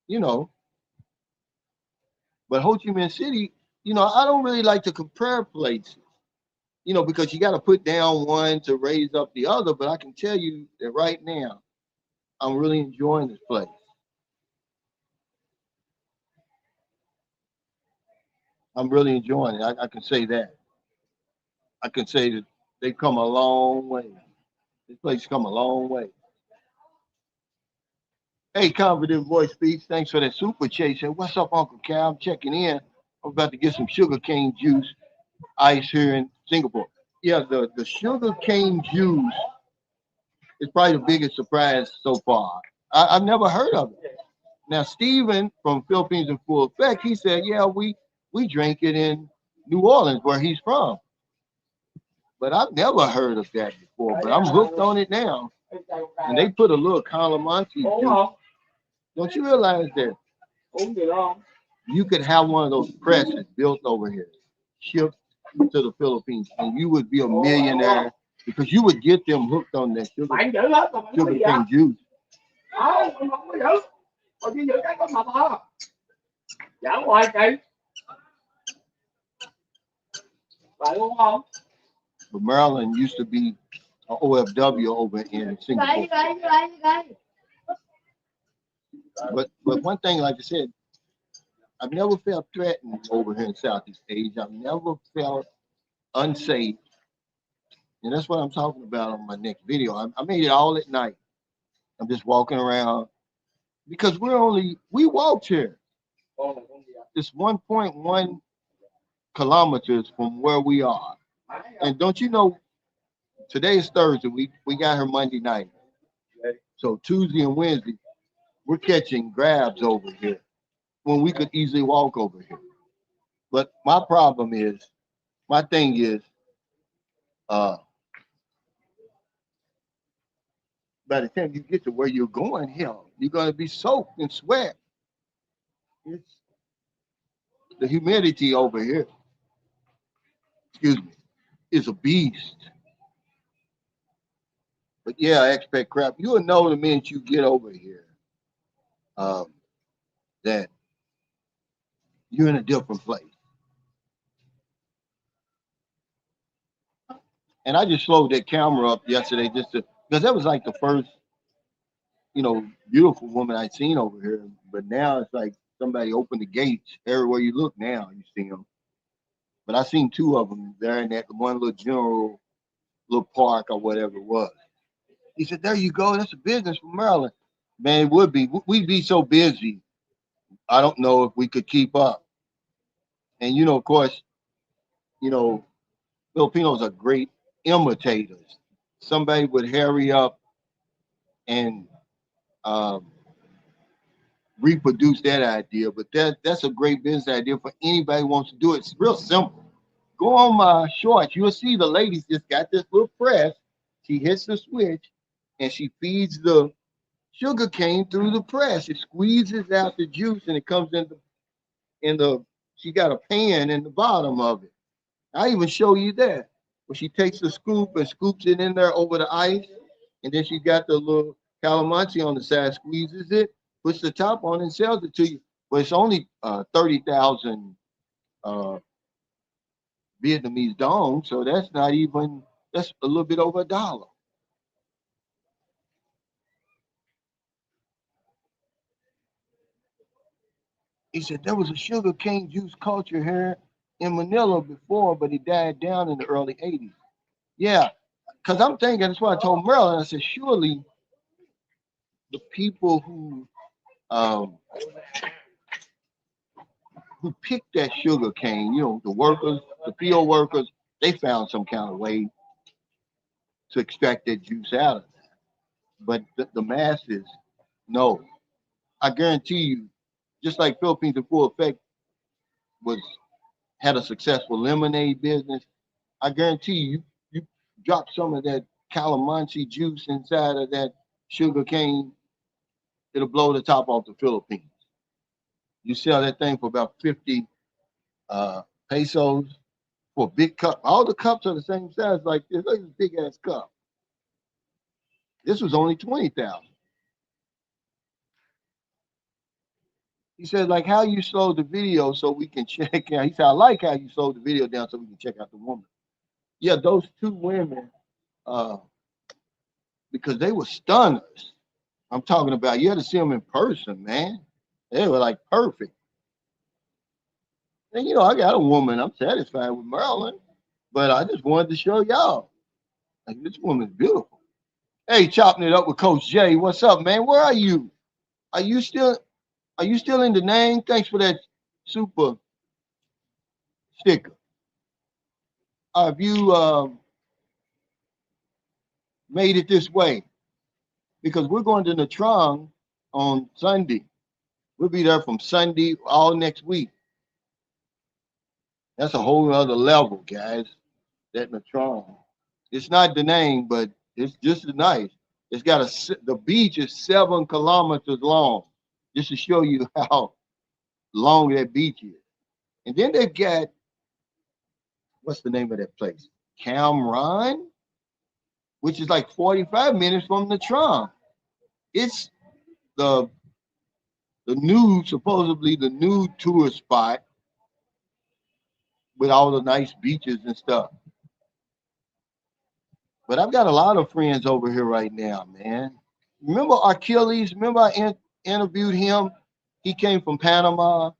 You know, but Ho Chi Minh City, you know, I don't really like to compare places, you know, because you got to put down one to raise up the other. But I can tell you that right now, I'm really enjoying this place. I'm really enjoying it. I can say that. I can say that they've come a long way. This place has come a long way. Hey, Confident Voice Speaks. Thanks for that super chaser. What's up, Uncle Cal? I'm checking in. I'm about to get some sugar cane juice ice here in Singapore. Yeah, the sugar cane juice is probably the biggest surprise so far. I've never heard of it. Now, Steven from Philippines in Full Effect, he said, yeah, we drink it in New Orleans, where he's from. But I've never heard of that before. But I'm hooked on it now. And they put a little calamansi juice. Don't you realize that you could have one of those presses built over here, shipped to the Philippines, and you would be a millionaire because you would get them hooked on that sugar cane juice. But Maryland used to be an OFW over in Singapore. But one thing, like I said, I've never felt threatened over here in Southeast Asia. I've never felt unsafe. And that's what I'm talking about on my next video. I made it all at night. I'm just walking around because we walked here. It's 1.1 kilometers from where we are. And don't you know, today is Thursday. We got here Monday night. So Tuesday and Wednesday, we're catching grabs over here when we could easily walk over here. But my thing is, by the time you get to where you're going, hell, you're going to be soaked in sweat. It's the humidity over here, excuse me, is a beast. But yeah, expat crap. You'll know the minute you get over here that you're in a different place. And I just slowed that camera up yesterday because that was like the first, beautiful woman I'd seen over here. But now it's like somebody opened the gates everywhere you look. Now you see them. But I seen two of them there in that one little park or whatever it was. He said, "There you go. That's a business from Maryland." Man, it would be. We'd be so busy. I don't know if we could keep up. And of course, Filipinos are great imitators. Somebody would hurry up and reproduce that idea, but that's a great business idea for anybody who wants to do it. It's real simple. Go on my shorts. You'll see the ladies just got this little press. She hits the switch and she feeds the sugar cane through the press. It squeezes out the juice and it comes she got a pan in the bottom of it. I even show you that. When she takes the scoop and scoops it in there over the ice, and then she got the little calamansi on the side, squeezes it, puts the top on and sells it to you. But it's only 30,000 Vietnamese dong, so that's a little bit over $1. He said there was a sugar cane juice culture here in Manila before, but it died down in the early 80s. Yeah, because I'm thinking, that's why I told Marilyn, I said, surely the people who picked that sugar cane, the workers, the field workers, they found some kind of way to extract that juice out of it. But the masses, no. I guarantee you, just like Philippines in full effect had a successful lemonade business, I guarantee you drop some of that calamansi juice inside of that sugar cane, it'll blow the top off the Philippines. You sell that thing for about 50 pesos for a big cup. All the cups are the same size like this. Look at this big ass cup. This was only 20,000. He said, like, how you slowed the video so we can check out. He said, I like how you slowed the video down so we can check out the woman. Yeah, those two women, because they were stunners. I'm talking about, you had to see them in person, man. They were like perfect. And I got a woman, I'm satisfied with Marilyn, but I just wanted to show y'all. Like, this woman's beautiful. Hey, chopping it up with Coach Jay. What's up, man? Where are you? Are you still in the name? Thanks for that super sticker. Have you made it this way? Because we're going to Nha Trang on Sunday. We'll be there from Sunday all next week. That's a whole other level, guys. That Nha Trang. It's not the name, but it's just as nice. It's got the beach is 7 kilometers long. just to show you how long that beach is. And then they've got, what's the name of that place? Camron, which is like 45 minutes from the Trump. It's the supposedly the new tourist spot with all the nice beaches and stuff. But I've got a lot of friends over here right now, man. Remember Achilles? Remember interviewed him? He came from Panama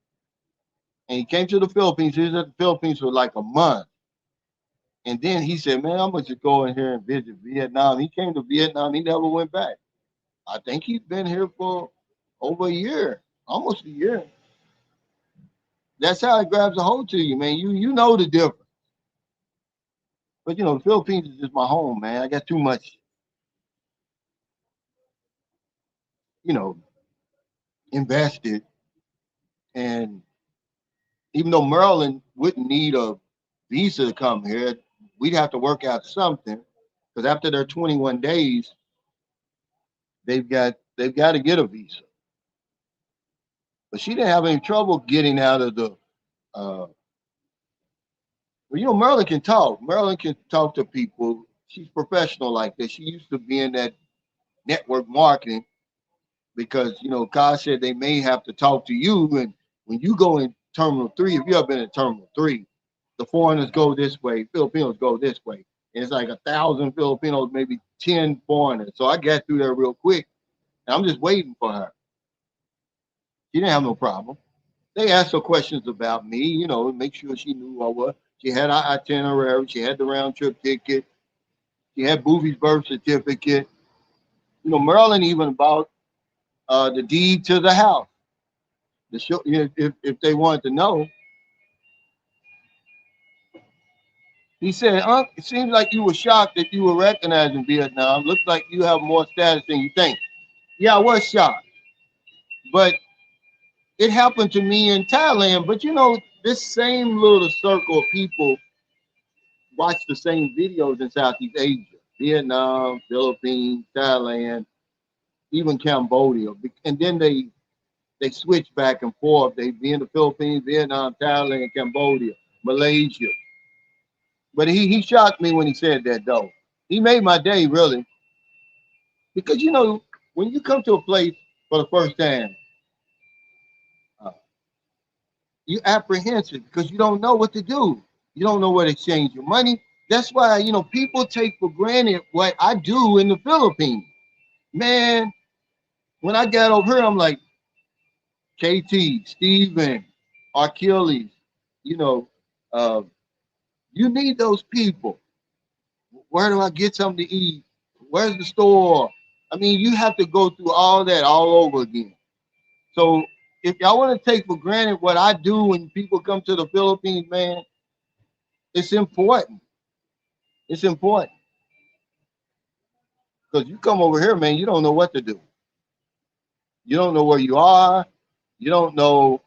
and he came to the Philippines. He was at the Philippines for like a month. And then he said, man, I'm going to go in here and visit Vietnam. He came to Vietnam. He never went back. I think he's been here for over a year, almost a year. That's how it grabs a hold to you, man. You know the difference. But, you know, the Philippines is just my home, man. I got too much, you know, invested. And even though Maryland wouldn't need a visa to come here, we'd have to work out something. Because after their 21 days, they've got to get a visa. But she didn't have any trouble getting out of the. Well, you know, Maryland can talk. Maryland can talk to people. She's professional like that. She used to be in that network marketing because you know God said they may have to talk to you. And when you go in Terminal 3, if you ever been in Terminal 3, the foreigners go this way, Filipinos go this way. And it's like 1,000 Filipinos, maybe 10 foreigners. So I got through there real quick, and I'm just waiting for her. She didn't have no problem. They asked her questions about me, you know, make sure she knew who I was. She had our itinerary. She had the round trip ticket. She had Boofy's birth certificate. You know, Maryland even bought the deed to the house. The show, if they wanted to know, he said, it seems like you were shocked that you were recognized in Vietnam. Looks like you have more status than you think. Yeah, I was shocked. But it happened to me in Thailand. But you know, this same little circle of people watch the same videos in Southeast Asia, Vietnam, Philippines, Thailand, even Cambodia. And then they switch back and forth. They be in the Philippines, Vietnam, Thailand, Cambodia, Malaysia. But he shocked me when he said that though. He made my day really. Because you know, when you come to a place for the first time, uh, you apprehensive because you don't know what to do. You don't know where to exchange your money. That's why, you know, people take for granted what I do in the Philippines. Man, when I got over here, I'm like, KT, Steven, Achilles, you know, uh, you need those people. Where do I get something to eat? Where's the store? I mean, you have to go through all that all over again. So if y'all want to take for granted what I do when people come to the Philippines, man, it's important. It's important. Because you come over here, man, you don't know what to do. You don't know where you are. You don't know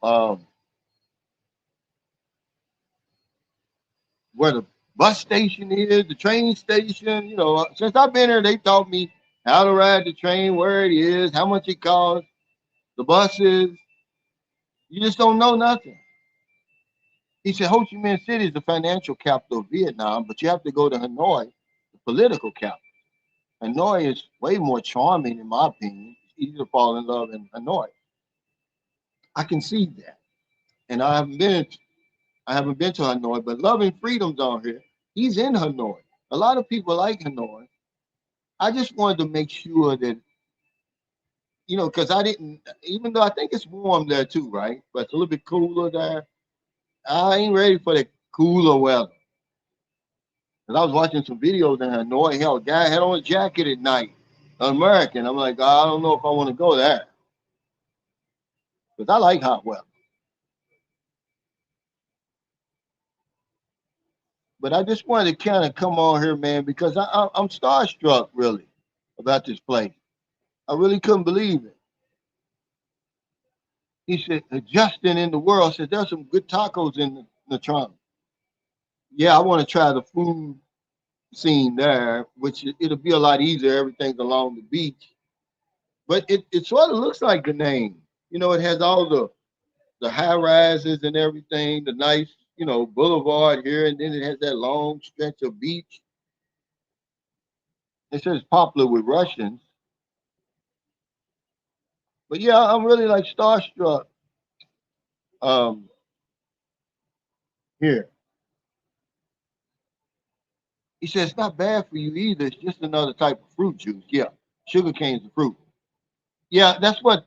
where the bus station is, the train station. You know, since I've been here, they taught me how to ride the train, where it is, how much it costs, the buses. You just don't know nothing. He said Ho Chi Minh City is the financial capital of Vietnam, but you have to go to Hanoi, the political capital. Hanoi is way more charming, in my opinion. It's easy to fall in love in Hanoi. I can see that, and I haven't been to Hanoi, but Loving Freedom's on here. He's in Hanoi. A lot of people like Hanoi. I just wanted to make sure that, you know, because I didn't, even though I think it's warm there too, right? But it's a little bit cooler there. I ain't ready for the cooler weather. Because I was watching some videos in Hanoi. Hell, a guy had on a jacket at night, an American. I'm like, I don't know if I want to go there. Because I like hot weather. But I just wanted to kind of come on here, man, because I'm starstruck, really, about this place. I really couldn't believe it. He said, Justin in the world said, there's some good tacos in the trunk. Yeah, I want to try the food scene there, which it'll be a lot easier. Everything's along the beach. But it sort of looks like the name. You know, it has all the high rises and everything, the nice, you know, boulevard here, and then it has that long stretch of beach. It says popular with Russians. But yeah, I'm really like starstruck um here. He says it's not bad for you either. It's just another type of fruit juice. Yeah, sugar cane's a fruit. Yeah, that's what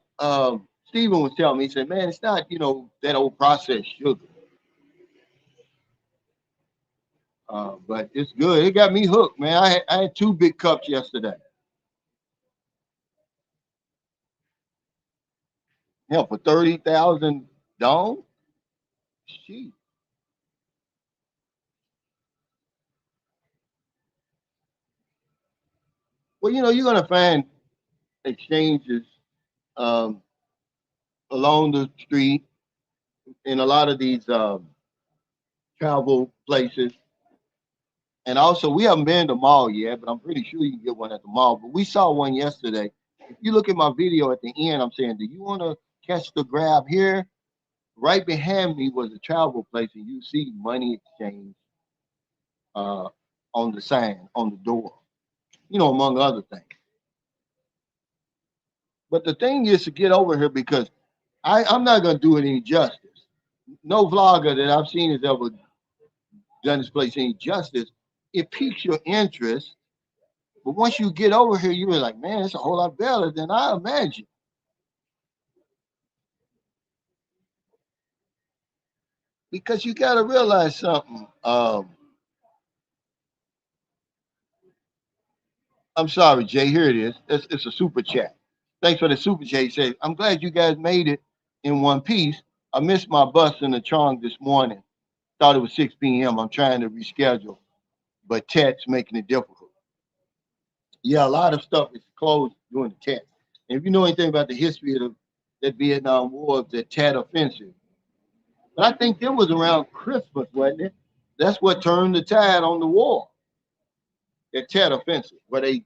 Stephen was telling me. He said, man, it's not, you know, that old processed sugar. But it's good. It got me hooked, man. I had two big cups yesterday. Hell, for 30,000 dong? Shit. Well, you know, you're gonna find exchanges um, along the street in a lot of these travel places. And also, we haven't been to the mall yet, but I'm pretty sure you can get one at the mall. But we saw one yesterday. If you look at my video at the end, I'm saying, do you want to catch the grab here? Right behind me was a travel place, and you see money exchange uh, on the sign on the door, you know, among other things. But the thing is to get over here because I'm not going to do it any justice. No vlogger that I've seen has ever done this place any justice. It piques your interest, but once you get over here, you're like, man, it's a whole lot better than I imagined. Because you got to realize something. I'm sorry, Jay. Here it is. It's a super chat. Thanks for the super chat. He said, I'm glad you guys made it in one piece. I missed my bus in the Trong this morning. Thought it was 6 p.m. I'm trying to reschedule, but Tet's making it difficult. Yeah, a lot of stuff is closed during the Tet. And if you know anything about the history of that Vietnam War, the Tet offensive, but I think it was around Christmas, wasn't it? That's what turned the tide on the war, the Tet offensive, where they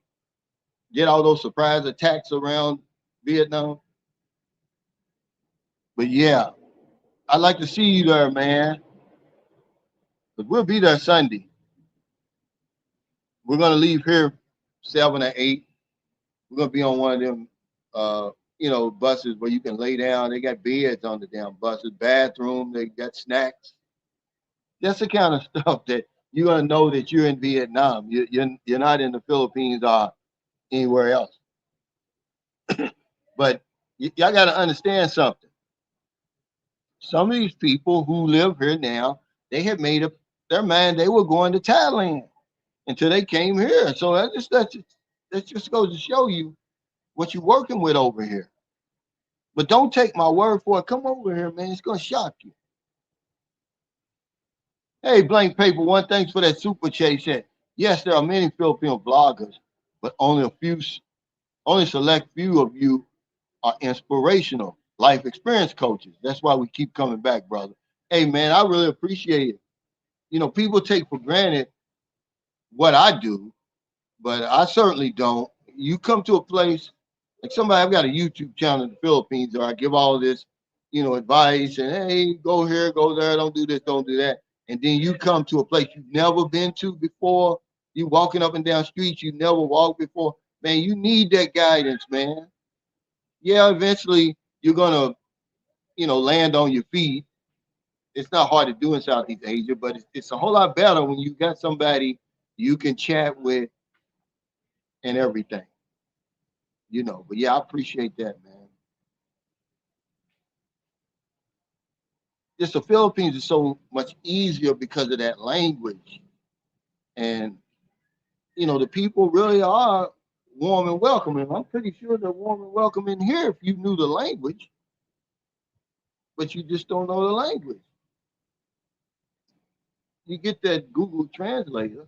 did all those surprise attacks around Vietnam. But yeah, I'd like to see you there, man. But we'll be there Sunday. We're gonna leave here 7 or 8. We're gonna be on one of them, uh, you know, buses where you can lay down. They got beds on the damn buses, bathroom. They got snacks. That's the kind of stuff that you're gonna know that you're in Vietnam. You're not in the Philippines or anywhere else. But y'all got to understand something. Some of these people who live here now, they had made up their mind they were going to Thailand until they came here. So that just goes to show you what you're working with over here. But don't take my word for it. Come over here, man. It's gonna shock you. Hey, blank paper. One, thanks for that super chat. He said, yes, there are many Filipino bloggers, but only select few of you are inspirational life experience coaches. That's why we keep coming back, brother. Hey, man, I really appreciate it. You know, people take for granted what I do, but I certainly don't. You come to a place like somebody, I've got a YouTube channel in the Philippines where I give all this, you know, advice and hey, go here, go there, don't do this, don't do that. And then you come to a place you've never been to before. You walking up and down streets you never walked before. Man, you need that guidance, man. Yeah, eventually you're gonna, you know, land on your feet. It's not hard to do in Southeast Asia, but it's a whole lot better when you got somebody you can chat with and everything, you know. But yeah, I appreciate that, man. Just the Philippines is so much easier because of that language, and you know the people really are warm and welcoming. I'm pretty sure they're warm and welcoming here if you knew the language, but you just don't know the language. You get that Google Translator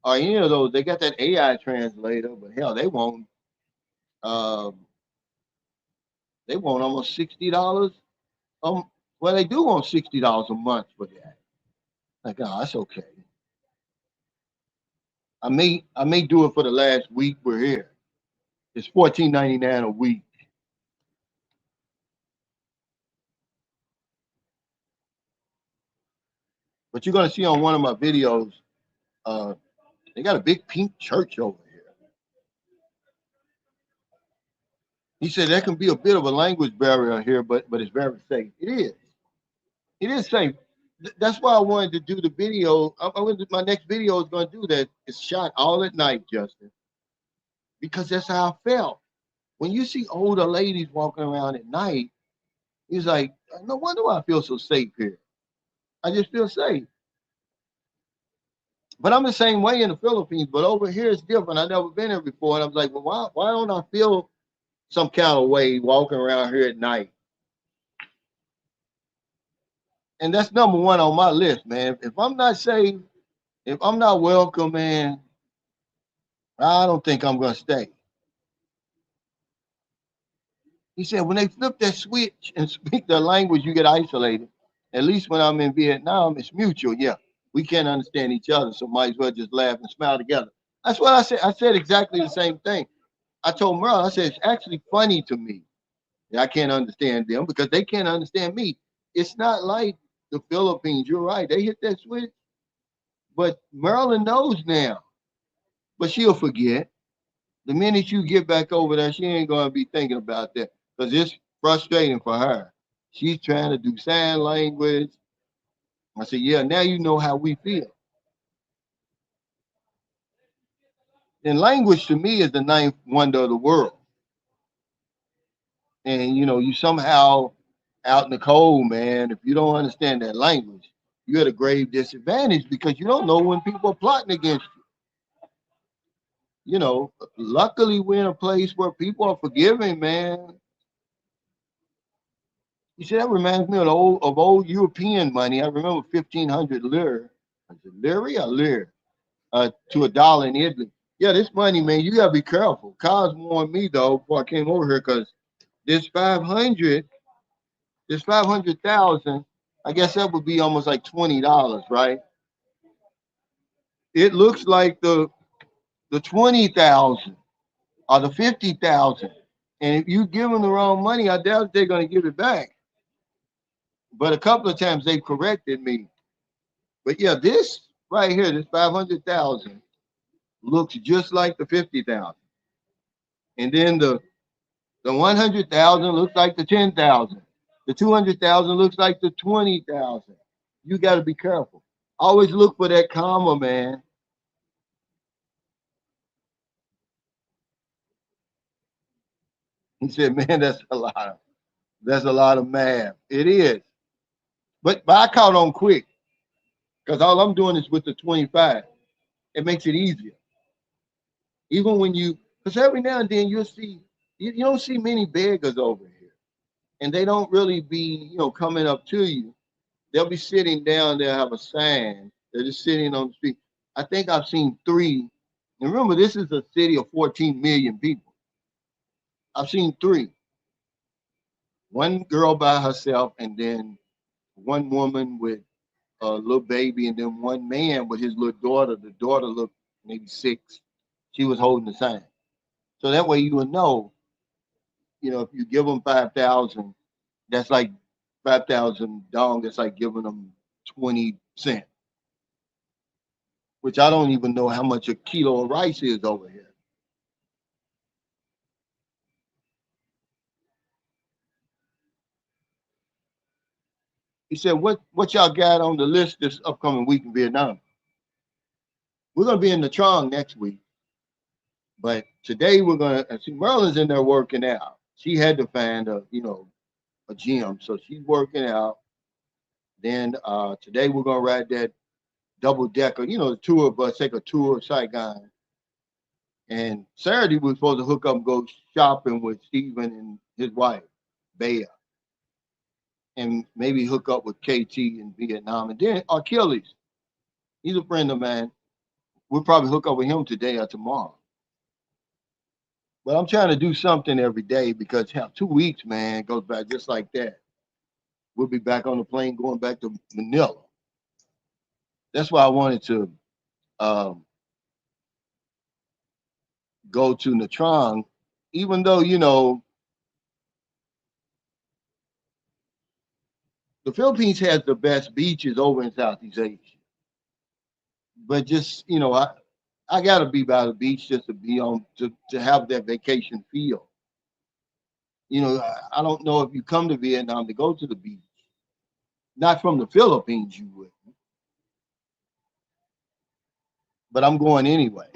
or any of those. They got that AI translator, but hell, um, they want almost $60. Well, they do want $60 a month for that. Like, oh, that's okay. I may do it for the last week we're here. It's 14.99 a week. But you're gonna see on one of my videos, uh, they got a big pink church over here. He said there can be a bit of a language barrier here, but it's very safe. It is. It is safe. That's why I wanted to do the video. My next video is going to do that. It's shot all at night, Justin, because that's how I felt. When you see older ladies walking around at night, it's like, no wonder why I feel so safe here. I just feel safe. But I'm the same way in the Philippines, but over here it's different. I've never been here before. And I was like, well, why don't I feel some kind of way walking around here at night? And that's number one on my list, man. If I'm not safe, if I'm not welcome, man, I don't think I'm gonna stay. He said when they flip that switch and speak their language, you get isolated. At least when I'm in Vietnam, it's mutual. Yeah, we can't understand each other, so might as well just laugh and smile together. That's what I said. I said exactly the same thing. I told Merle, I said it's actually funny to me. I can't understand them because they can't understand me. It's not like the Philippines. You're right. They hit that switch, but Maryland knows now. But she'll forget. The minute you get back over there, she ain't gonna be thinking about that because it's frustrating for her. She's trying to do sign language. I said, yeah, now you know how we feel. And language to me is the ninth wonder of the world. And you somehow out in the cold, man, if you don't understand that language, you're at a grave disadvantage because you don't know when people are plotting against you. Luckily we're in a place where people are forgiving, man. You see, that reminds me of old European money. I remember 1,500 lire. Is it lire or lire? To a dollar in Italy. Yeah, this money, man, you gotta be careful. Cars warned me though before I came over here because this 500, this 500,000, I guess that would be almost like $20, right? It looks like the 20,000 or the 50,000. And if you give them the wrong money, I doubt if they're gonna give it back. But a couple of times they've corrected me. But yeah, this right here, this 500,000 looks just like the 50,000. And then the 100,000 looks like the 10,000. The 200,000 looks like the 20,000. You got to be careful. Always look for that comma, man. He said, man, that's a lot of math. It is. But I caught on quick because all I'm doing is with the 25. It makes it easier. Even when because every now and then you'll see, you don't see many beggars over here. And they don't really be, coming up to you. They'll be sitting down there, have a sign. They're just sitting on the street. I think I've seen three. And remember, this is a city of 14 million people. I've seen three. One girl by herself, and then one woman with a little baby, and then one man with his little daughter. The daughter looked maybe 6. She was holding the sign. So that way you would know, if you give them 5,000, that's like 5,000 dong. That's like giving them 20 cents, which I don't even know how much a kilo of rice is over here. He said, what y'all got on the list this upcoming week in Vietnam? We're gonna be in the Trong next week, but today we're gonna see Merlin's in there working out. She had to find a gym, so she's working out. Then today we're gonna ride that double decker, the tour of us take a tour of Saigon. And Saturday we're supposed to hook up and go shopping with Stephen and his wife, Bea, and maybe hook up with KT in Vietnam. And then Achilles, he's a friend of mine. We'll probably hook up with him today or tomorrow. But I'm trying to do something every day because hell, 2 weeks, man, goes by just like that. We'll be back on the plane going back to Manila. That's why I wanted to um, go to Nha Trang, even though, The Philippines has the best beaches over in Southeast Asia. But just, I gotta be by the beach just to be on to have that vacation feel. I don't know if you come to Vietnam to go to the beach. Not from the Philippines, you would, but I'm going anyway.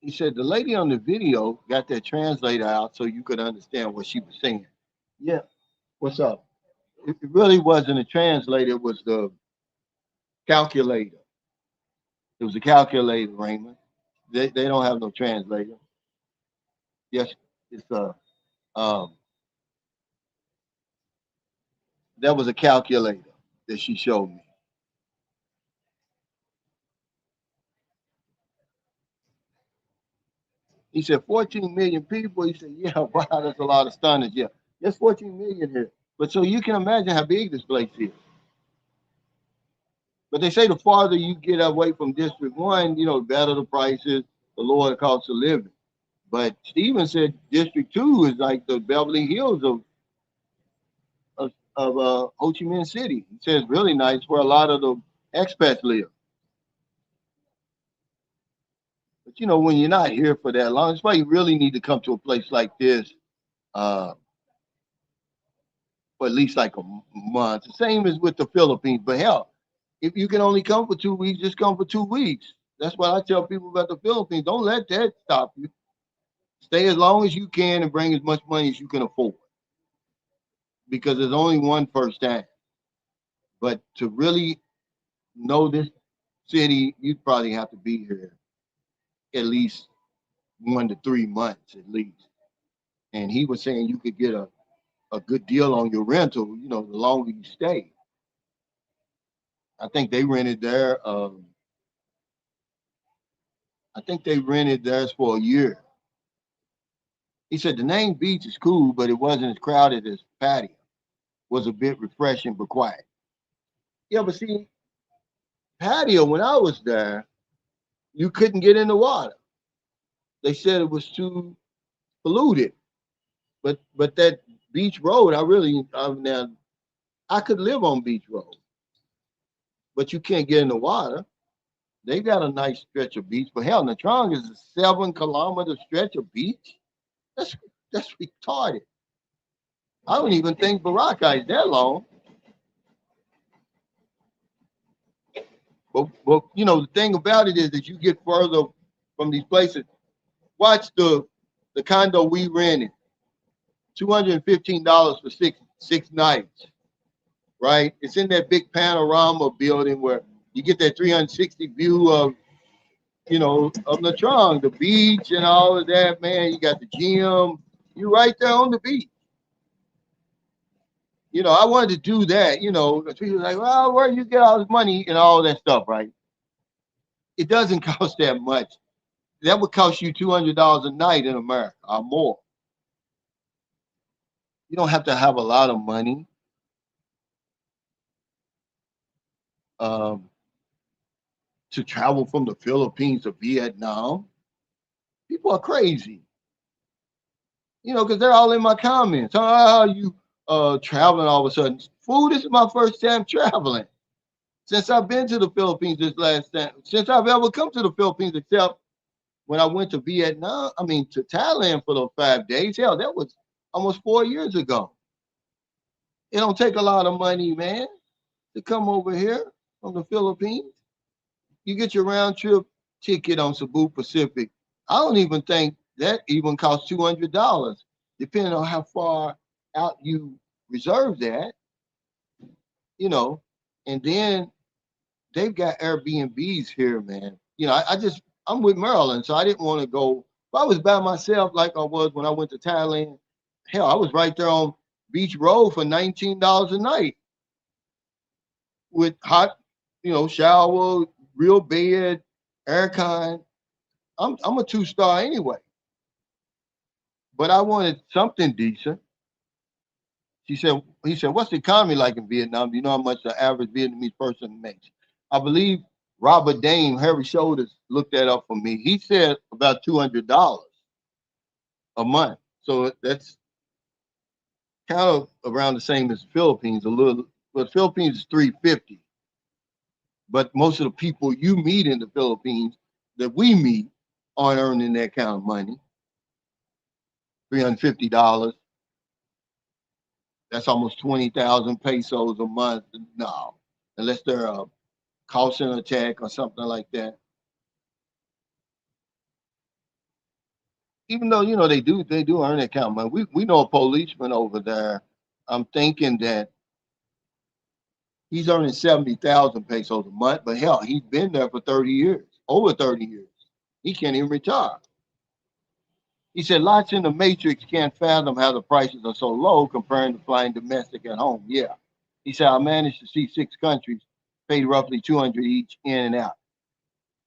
He said the lady on the video got that translator out so you could understand what she was saying. Yeah, what's up? It really wasn't a translator, it was the calculator. It was a calculator, Raymond. They don't have no translator. Yes, it's um that was a calculator that she showed me. He said 14 million people. He said, yeah, wow, that's a lot of stunners. Yeah, there's 14 million here. But so you can imagine how big this place is. But they say the farther you get away from District 1, the better the prices, the lower the cost of living. But Steven said District 2 is like the Beverly Hills of Ho Chi Minh City. He says really nice where a lot of the expats live. But when you're not here for that long, it's why you really need to come to a place like this uh, for at least like a month. The same as with the Philippines. But hell, if you can only come for 2 weeks, just come for 2 weeks. That's what I tell people about the Philippines. Don't let that stop you. Stay as long as you can and bring as much money as you can afford. Because there's only one first time. But to really know this city, you'd probably have to be here at least 1 to 3 months at least. And he was saying you could get a good deal on your rental, the longer you stay. I think they rented their I think they rented theirs for a year. He said the name beach is cool, but it wasn't as crowded as patio. Was a bit refreshing but quiet. Yeah, but see, patio when I was there, you couldn't get in the water. They said it was too polluted. But that beach road, now I could live on beach road, but you can't get in the water. They got a nice stretch of beach, but hell, Natrong is a 7 kilometer stretch of beach. That's that's retarded. I don't even think Boracay is that long. But the thing about it is that you get further from these places. Watch the condo we rented, $215 for six nights, right? It's in that big panorama building where you get that 360 view of Natron, the beach and all of that, man. You got the gym. You're right there on the beach. I wanted to do that, people like, well, where do you get all this money and all that stuff, right? It doesn't cost that much. That would cost you $200 a night in America or more. You don't have to have a lot of money um, to travel from the Philippines to Vietnam. People are crazy, because they're all in my comments. How you traveling all of a sudden? Fool, this is my first time traveling since I've been to the Philippines this last time. Since I've ever come to the Philippines, except when I went to Vietnam, to Thailand for those 5 days. Hell, that was almost 4 years ago. It don't take a lot of money, man, to come over here from the Philippines. You get your round trip ticket on Cebu Pacific. I don't even think that even costs $200, depending on how far out you reserve that, And then they've got Airbnbs here, man. I'm with Maryland, so I didn't want to go. If I was by myself like I was when I went to Thailand, hell, I was right there on Beach Road for $19 a night with hot, shower, real bed, aircon. I'm a 2-star anyway, but I wanted something decent. He said, what's the economy like in Vietnam? Do you know how much the average Vietnamese person makes? I believe Robert Dame, Harry Shoulders, looked that up for me. He said about $200. a month. So that's kind of around the same as the Philippines, a little, but the Philippines is 350. But most of the people you meet in the Philippines that we meet aren't earning that kind of money. $350. That's almost 20,000 pesos a month. No, unless they're a call center tech or something like that. Even though they do earn that kind of money. We know a policeman over there. I'm thinking that he's earning 70,000 pesos a month, but hell, he's been there for 30 years, over 30 years. He can't even retire. He said, lots in the matrix can't fathom how the prices are so low comparing to flying domestic at home. Yeah. He said, I managed to see 6 countries, paid roughly 200 each in and out.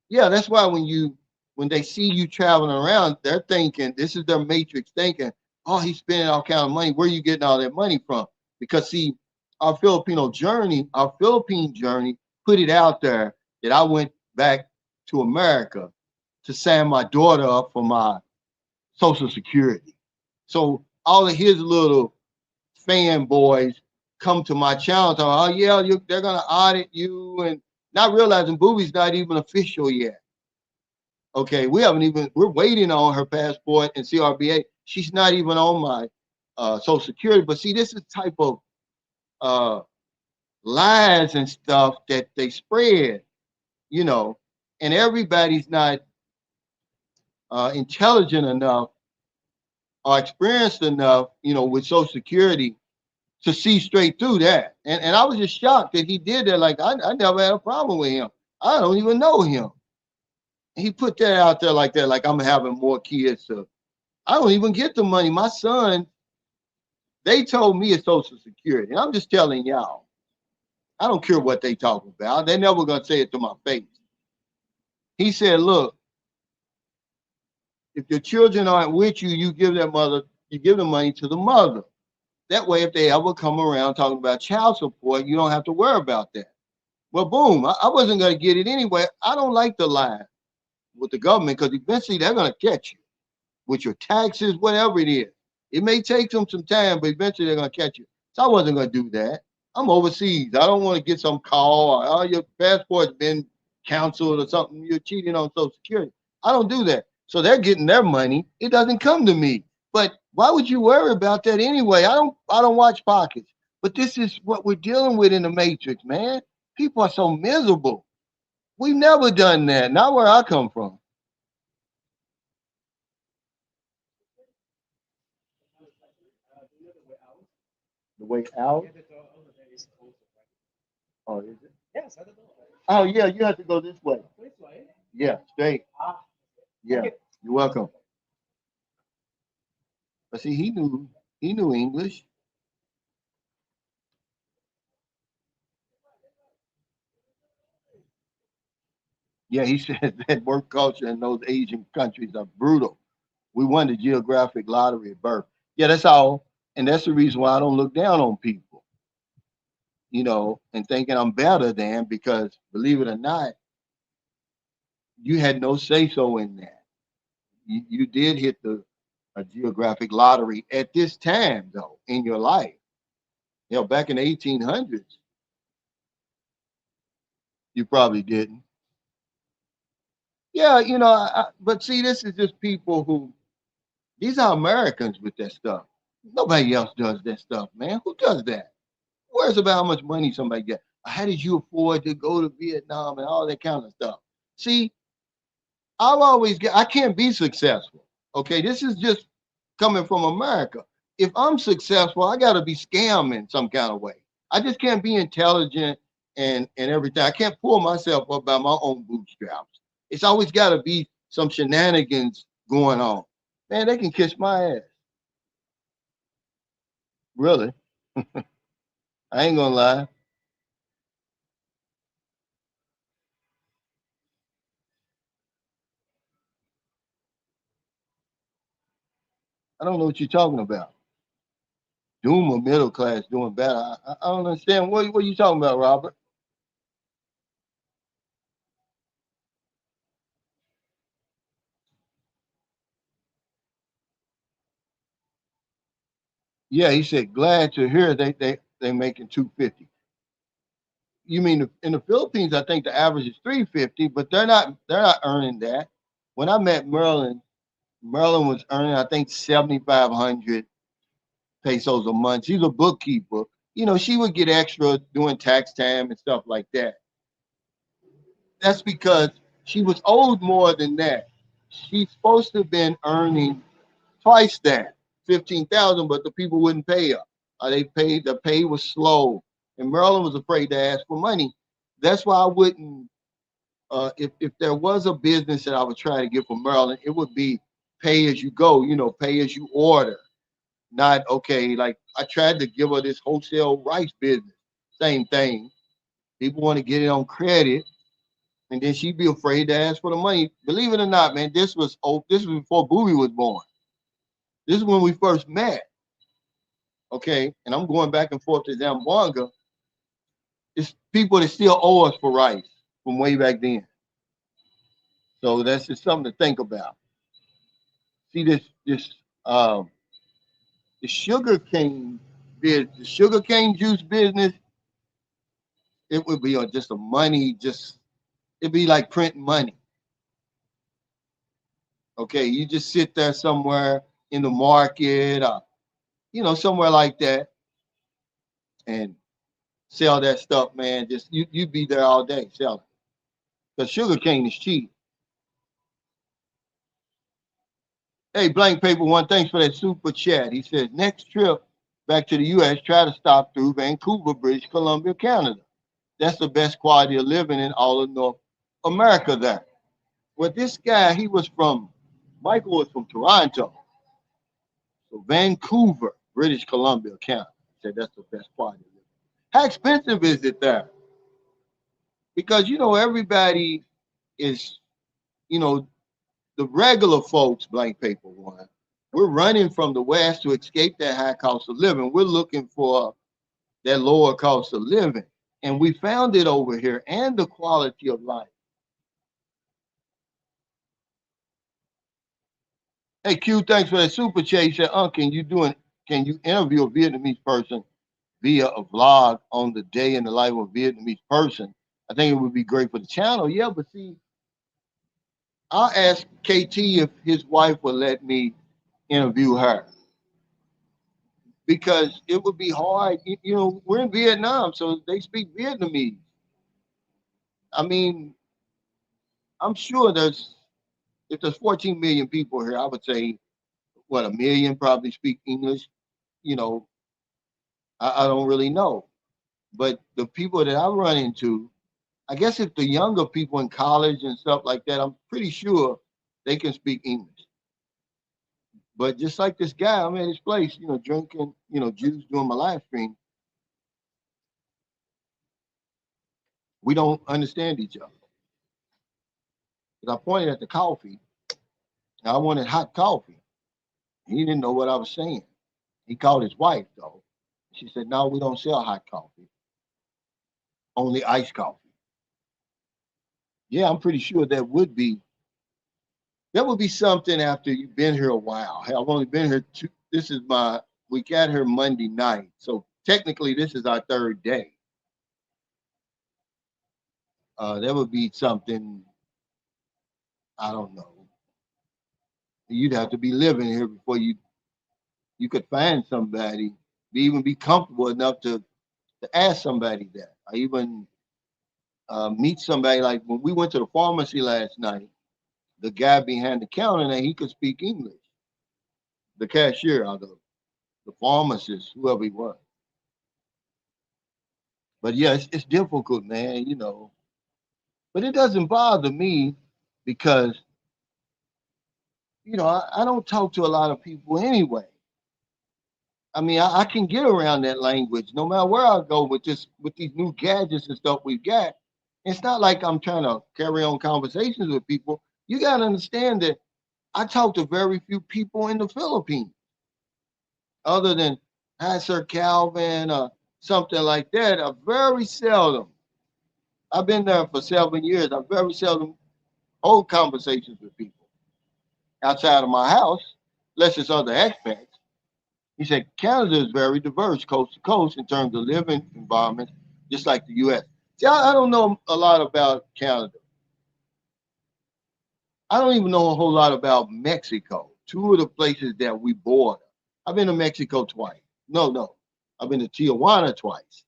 Yeah, that's why when they see you traveling around, they're thinking, this is their matrix thinking, oh, he's spending all kind of money. Where are you getting all that money from? Because see, our Philippine journey put it out there that I went back to America to sign my daughter up for my Social Security. So all of his little fanboys come to my channel talking, oh yeah, they're gonna audit you, and not realizing Booby's not even official yet. Okay, we're waiting on her passport and CRBA. She's not even on my Social Security. But see, this is type of uh, lies and stuff that they spread, you know, and everybody's not intelligent enough or experienced enough, with Social Security to see straight through that. And I was just shocked that he did that. Like I never had a problem with him. I don't even know him. He put that out there like that, like I'm having more kids. So I don't even get the money. My son, they told me it's Social Security. And I'm just telling y'all, I don't care what they talk about. They're never gonna say it to my face. He said, look, if your children aren't with you, you give the money to the mother. That way, if they ever come around talking about child support, you don't have to worry about that. Well, boom, I wasn't going to get it anyway. I don't like the lie with the government because eventually they're going to catch you with your taxes, whatever it is. It may take them some time, but eventually they're going to catch you. So I wasn't going to do that. I'm overseas. I don't want to get some call or, oh, your passport's been canceled or something. You're cheating on Social Security. I don't do that. So they're getting their money. It doesn't come to me. But why would you worry about that anyway? I don't watch pockets. But this is what we're dealing with in the Matrix, man. People are so miserable. We've never done that. Not where I come from. The way out? Oh, is it? Oh, yeah, you have to go this way. Yeah, straight. Yeah, you're welcome. But see, he knew English. Yeah, he said that work culture in those Asian countries are brutal. We won the geographic lottery at birth. Yeah, that's all. And that's the reason why I don't look down on people, and thinking I'm better than because believe it or not, you had no say so in that. You did hit the a geographic lottery at this time though in your life. Back in the 1800s, you probably didn't. Yeah, but see, this is just people who these are Americans with that stuff. Nobody else does that stuff, man. Who does that? Who worries about how much money somebody get? How did you afford to go to Vietnam and all that kind of stuff? See, I can't be successful. Okay, this is just coming from America. If I'm successful, I got to be scamming some kind of way. I just can't be intelligent and everything. I can't pull myself up by my own bootstraps. It's always got to be some shenanigans going on. Man, they can kiss my ass. Really, I ain't gonna lie. I don't know what you're talking about. Doom or middle class doing better. I don't understand. What are you talking about, Robert? Yeah, he said, glad to hear they making 250. You mean in the Philippines? I think the average is 350, but they're not earning that. When I met Merlin, Merlin was earning I think 7,500 pesos a month. She's a bookkeeper. You know, she would get extra doing tax time and stuff like that. That's because she was owed more than that. She's supposed to have been earning twice that, 15,000, but the people wouldn't pay her. The pay was slow, and Maryland was afraid to ask for money. That's why I wouldn't. If there was a business that I would try to get from Maryland, it would be pay as you go. You know, pay as you order. Not okay. Like I tried to give her this wholesale rice business. Same thing. People want to get it on credit, and then she'd be afraid to ask for the money. Believe it or not, man, this was before Booby was born. This is when we first met. Okay, and I'm going back and forth to Zamboanga. It's people that still owe us for rice from way back then. So that's just something to think about. See this um the sugar cane the sugar cane juice business, it would be just a money, just it'd be like printing money. Okay, you just sit there somewhere in the market, somewhere like that, and sell that stuff, man. Just you'd be there all day selling. Because sugar cane is cheap. Hey, Blank Paper One, thanks for that super chat. He said, next trip back to the U.S., try to stop through Vancouver, British Columbia, Canada. That's the best quality of living in all of North America there. Well, this guy, Michael was from Toronto. So Vancouver, British Columbia, Canada. He said that's the best quality of living. How expensive is it there? Because, everybody is, you know, the regular folks, Blank Paper One, we're running from the West to escape that high cost of living. We're looking for that lower cost of living. And we found it over here and the quality of life. Hey Q, thanks for that super chat. He said, can you interview a Vietnamese person via a vlog on the day in the life of a Vietnamese person? I think it would be great for the channel. Yeah, but see, I'll ask KT if his wife will let me interview her because it would be hard. We're in Vietnam, so they speak Vietnamese. I mean, I'm sure if there's 14 million people here, I would say what, a million probably speak English. You know, I don't really know, but the people that I run into, I guess if the younger people in college and stuff like that, I'm pretty sure they can speak English. But just like this guy, I'm at his place, drinking, juice, doing my live stream. We don't understand each other. Because I pointed at the coffee. I wanted hot coffee. He didn't know what I was saying. He called his wife, though. She said, no, we don't sell hot coffee, only iced coffee. Yeah, I'm pretty sure that would be something after you've been here a while. Hey, I've only been here we got here Monday night. So technically this is our third day. That would be something, I don't know. You'd have to be living here before you could find somebody, even be comfortable enough to ask somebody that. I even meet somebody like when we went to the pharmacy last night, the guy behind the counter, and he could speak English. The cashier or the pharmacist, whoever he was. But yeah, it's difficult, man, But it doesn't bother me because, I don't talk to a lot of people anyway. I mean, I can get around that language no matter where I go with these new gadgets and stuff we've got. It's not like I'm trying to carry on conversations with people. You got to understand that I talk to very few people in the Philippines, other than Hi Sir Calvin or something like that. I very seldom. I've been there for 7 years. I very seldom hold conversations with people outside of my house, unless it's other expats. He said Canada is very diverse, coast to coast, in terms of living environments, just like the U.S. See, I don't know a lot about Canada. I don't even know a whole lot about Mexico. Two of the places that we border. I've been to Mexico twice. No. I've been to Tijuana twice.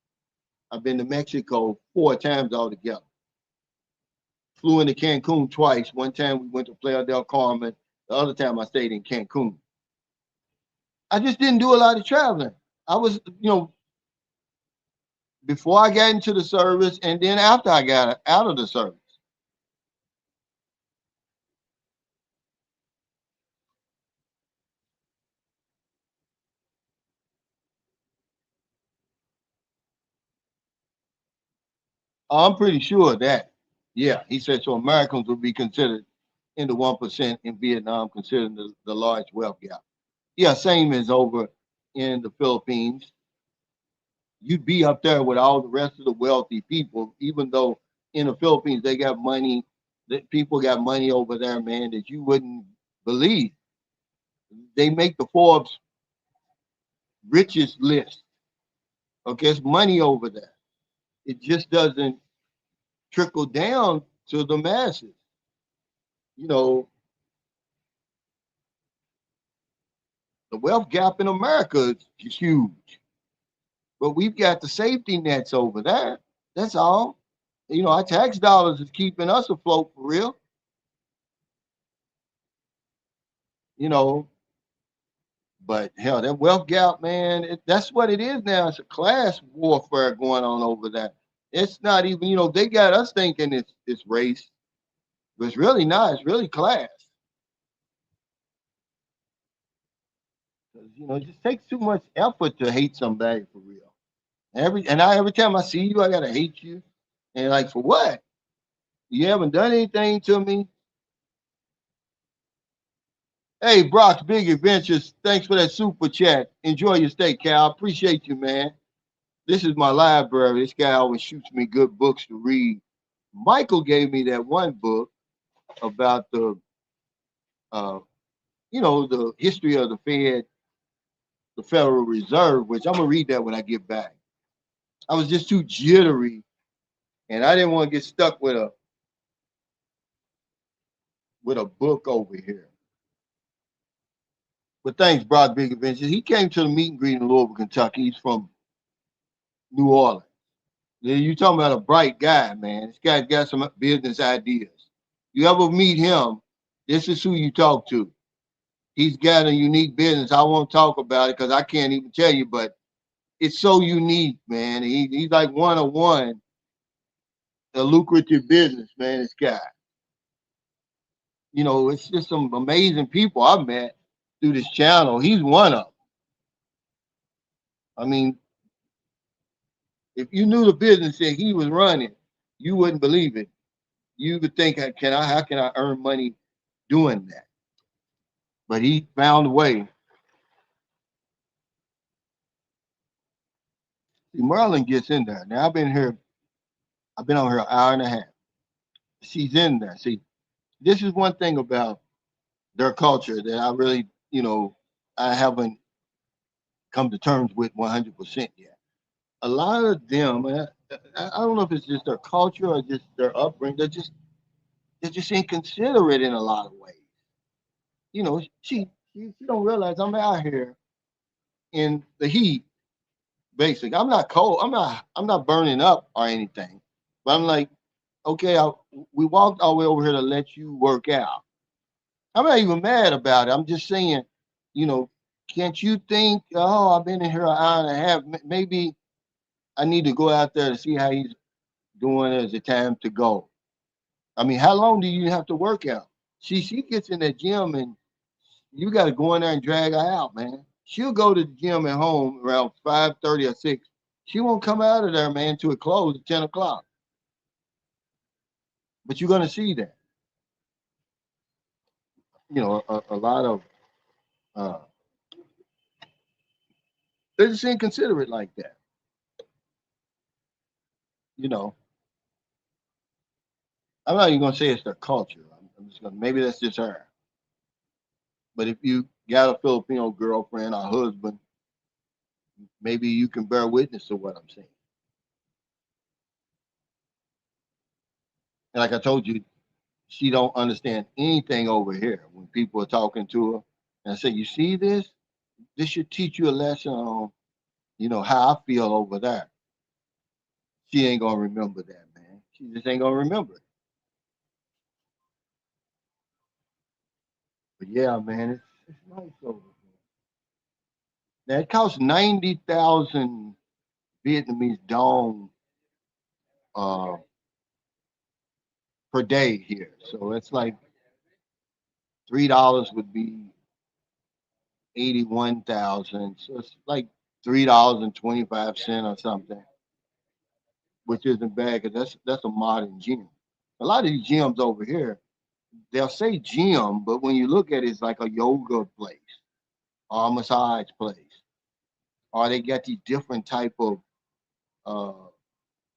I've been to Mexico 4 times altogether. Flew into Cancun twice. One time we went to Playa del Carmen. The other time I stayed in Cancun. I just didn't do a lot of traveling. I was, before I got into the service and then after I got out of the service. I'm pretty sure of that. Yeah, he said so. Americans will be considered in the 1% in Vietnam, considering the large wealth gap. Yeah, same as over in the Philippines. You'd be up there with all the rest of the wealthy people, even though in the Philippines they got money, that people got money over there, man, that you wouldn't believe. They make the Forbes richest list. Okay, it's money over there. It just doesn't trickle down to the masses. You know, the wealth gap in America is huge, but we've got the safety nets over there. That's all. Our tax dollars is keeping us afloat for real. You know, but hell, that wealth gap, man, that's what it is now. It's a class warfare going on over there. It's not even, they got us thinking it's race, but it's really not. It's really class. 'Cause, it just takes too much effort to hate somebody for real. Every time I see you, I gotta hate you. And like for what? You haven't done anything to me. Hey, Brock's Big Adventures. Thanks for that super chat. Enjoy your stay, Cal. Appreciate you, man. This is my library. This guy always shoots me good books to read. Michael gave me that one book about uh, the history of the Fed, the Federal Reserve, which I'm gonna read that when I get back. I was just too jittery, and I didn't want to get stuck with a book over here. But thanks, Brock Big Adventures. He came to the meet and greet in Louisville, Kentucky. He's from New Orleans. Yeah, you talking about a bright guy, man. This guy's got some business ideas. You ever meet him, this is who you talk to. He's got a unique business. I won't talk about it because I can't even tell you, but it's so unique, man. He's like one of one, a lucrative business, man, this guy. It's just some amazing people I've met through this channel. He's one of them. I mean, if you knew the business that he was running, you wouldn't believe it. You would think, how can I earn money doing that? But he found a way. See, Marlon gets in there. Now I've been on here an hour and a half. She's in there. See, this is one thing about their culture that I really, I haven't come to terms with 100% yet. A lot of them, I don't know if it's just their culture or just their upbringing. They're just inconsiderate in a lot of ways. She don't realize I'm out here in the heat. Basically, I'm not cold. I'm not burning up or anything. But I'm like, okay, we walked all the way over here to let you work out. I'm not even mad about it. I'm just saying, you know, can't you think, oh, I've been in here an hour and a half. Maybe I need to go out there to see how he's doing as a time to go. I mean, how long do you have to work out? She gets in that gym and you got to go in there and drag her out, man. She'll go to the gym at home around 5:30 or 6. She won't come out of there, man, till it closes at 10 o'clock. But you're gonna see that. A lot of uh they're just inconsiderate like that. You know, I'm not even gonna say it's their culture. I'm just gonna maybe that's just her. But if you got a Filipino girlfriend or husband, Maybe you can bear witness to what I'm saying. And like I told you, she don't understand anything over here when people are talking to her. And I say, you see this? This should teach you a lesson on, how I feel over there. She ain't gonna remember that, man. She just ain't gonna remember it. But yeah, man, it's nice over here. Now it costs 90,000 Vietnamese dong uh, per day here. So it's like $3 would be 81,000. So it's like $3.25 or something, which isn't bad because that's a modern gym. A lot of these gyms over here, they'll say gym, but when you look at it, it's like a yoga place or a massage place, or they got these different type of uh,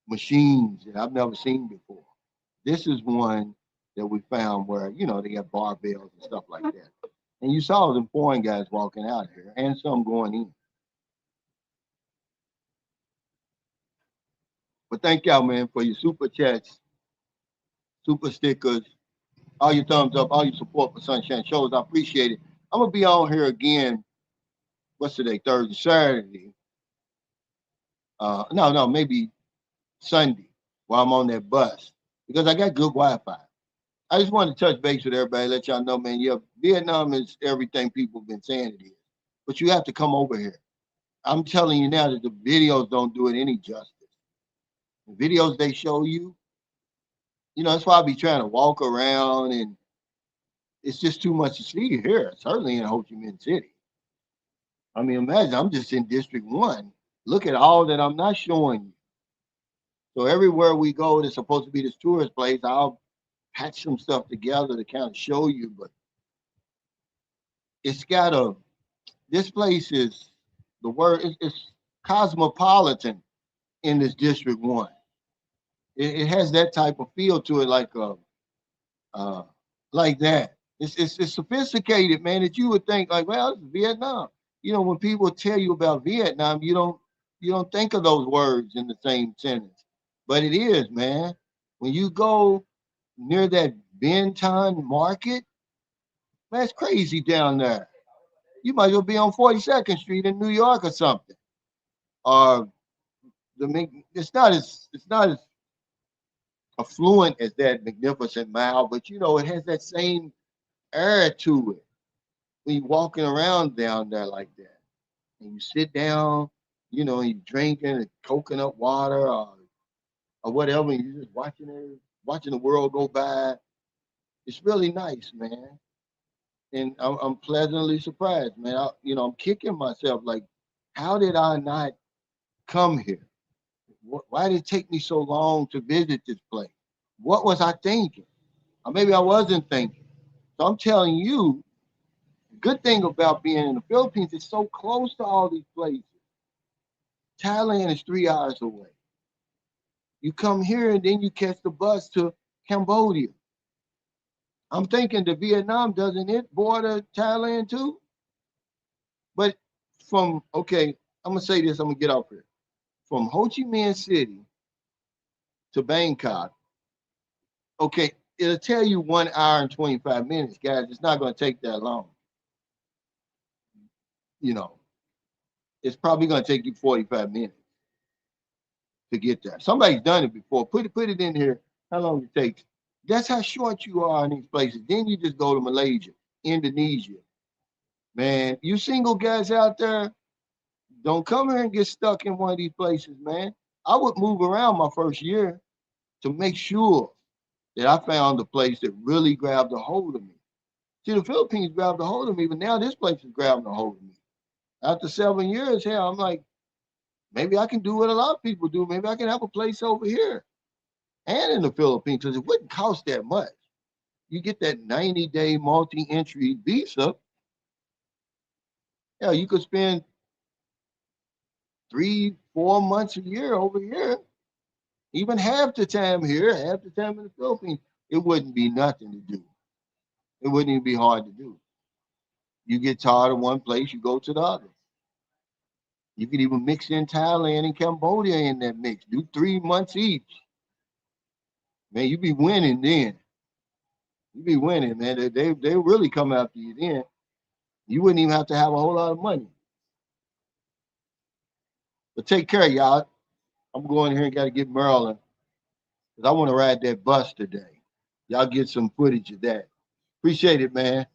machines that I've never seen before. This is one that we found where they got barbells and stuff like that, and you saw them foreign guys walking out here and some going in. But thank y'all, man, for your super chats, super stickers, all your thumbs up, all your support for Sunshine Shows. I appreciate it. I'm gonna be on here again. What's today? Thursday, Saturday. No, maybe Sunday while I'm on that bus because I got good Wi-Fi. I just wanted to touch base with everybody, let y'all know, man. Yeah, Vietnam is everything people have been saying it is, but you have to come over here. I'm telling you now that the videos don't do it any justice. The videos they show you, that's why I be trying to walk around, and it's just too much to see here. Certainly in Ho Chi Minh City. I mean, imagine I'm just in District 1. Look at all that I'm not showing you. So everywhere we go, there's supposed to be this tourist place. I'll patch some stuff together to kind of show you, but it's got a, this place is, the word, it's cosmopolitan in this District 1. It has that type of feel to it, uh, like that. It's sophisticated, man, that you would think like, well, it's Vietnam. When people tell you about Vietnam, you don't think of those words in the same sentence. But it is, man. When you go near that Ben Ton market, man, it's crazy down there. You might as well be on 42nd Street in New York or something. Or it's not as affluent as that Magnificent Mile, but it has that same air to it when you're walking around down there like that. And you sit down, and you're drinking coconut water or whatever, and you're just watching the world go by. It's really nice, man. And I'm pleasantly surprised, man. I'm kicking myself like, how did I not come here? Why did it take me so long to visit this place? What was I thinking? Or maybe I wasn't thinking. So I'm telling you, the good thing about being in the Philippines is so close to all these places. Thailand is 3 hours away. You come here and then you catch the bus to Cambodia. I'm thinking that Vietnam doesn't it border Thailand too? But okay, I'm gonna say this, I'm gonna get off here. From Ho Chi Minh City to Bangkok, okay, it'll tell you 1 hour and 25 minutes, guys. It's not gonna take that long. You know, it's probably gonna take you 45 minutes to get there. Somebody's done it before. Put it in here. How long it takes? That's how short you are in these places. Then you just go to Malaysia, Indonesia. Man, you single guys out there, don't come here and get stuck in one of these places, man. I would move around my first year to make sure that I found a place that really grabbed a hold of me. See, the Philippines grabbed a hold of me, but now this place is grabbing a hold of me. After 7 years, hell, I'm like, maybe I can do what a lot of people do. Maybe I can have a place over here and in the Philippines because it wouldn't cost that much. You get that 90-day multi-entry visa. Yeah, you could spend 3, 4 months a year over here, even half the time here, half the time in the Philippines. It wouldn't be nothing to do. It wouldn't even be hard to do. You get tired of one place, you go to the other. You could even mix in Thailand and Cambodia in that mix. Do 3 months each. Man, you be winning then. You be winning, man. They really come after you then. You wouldn't even have to have a whole lot of money. But take care, y'all. I'm going here and got to get Maryland because I want to ride that bus today. Y'all get some footage of that. Appreciate it, man.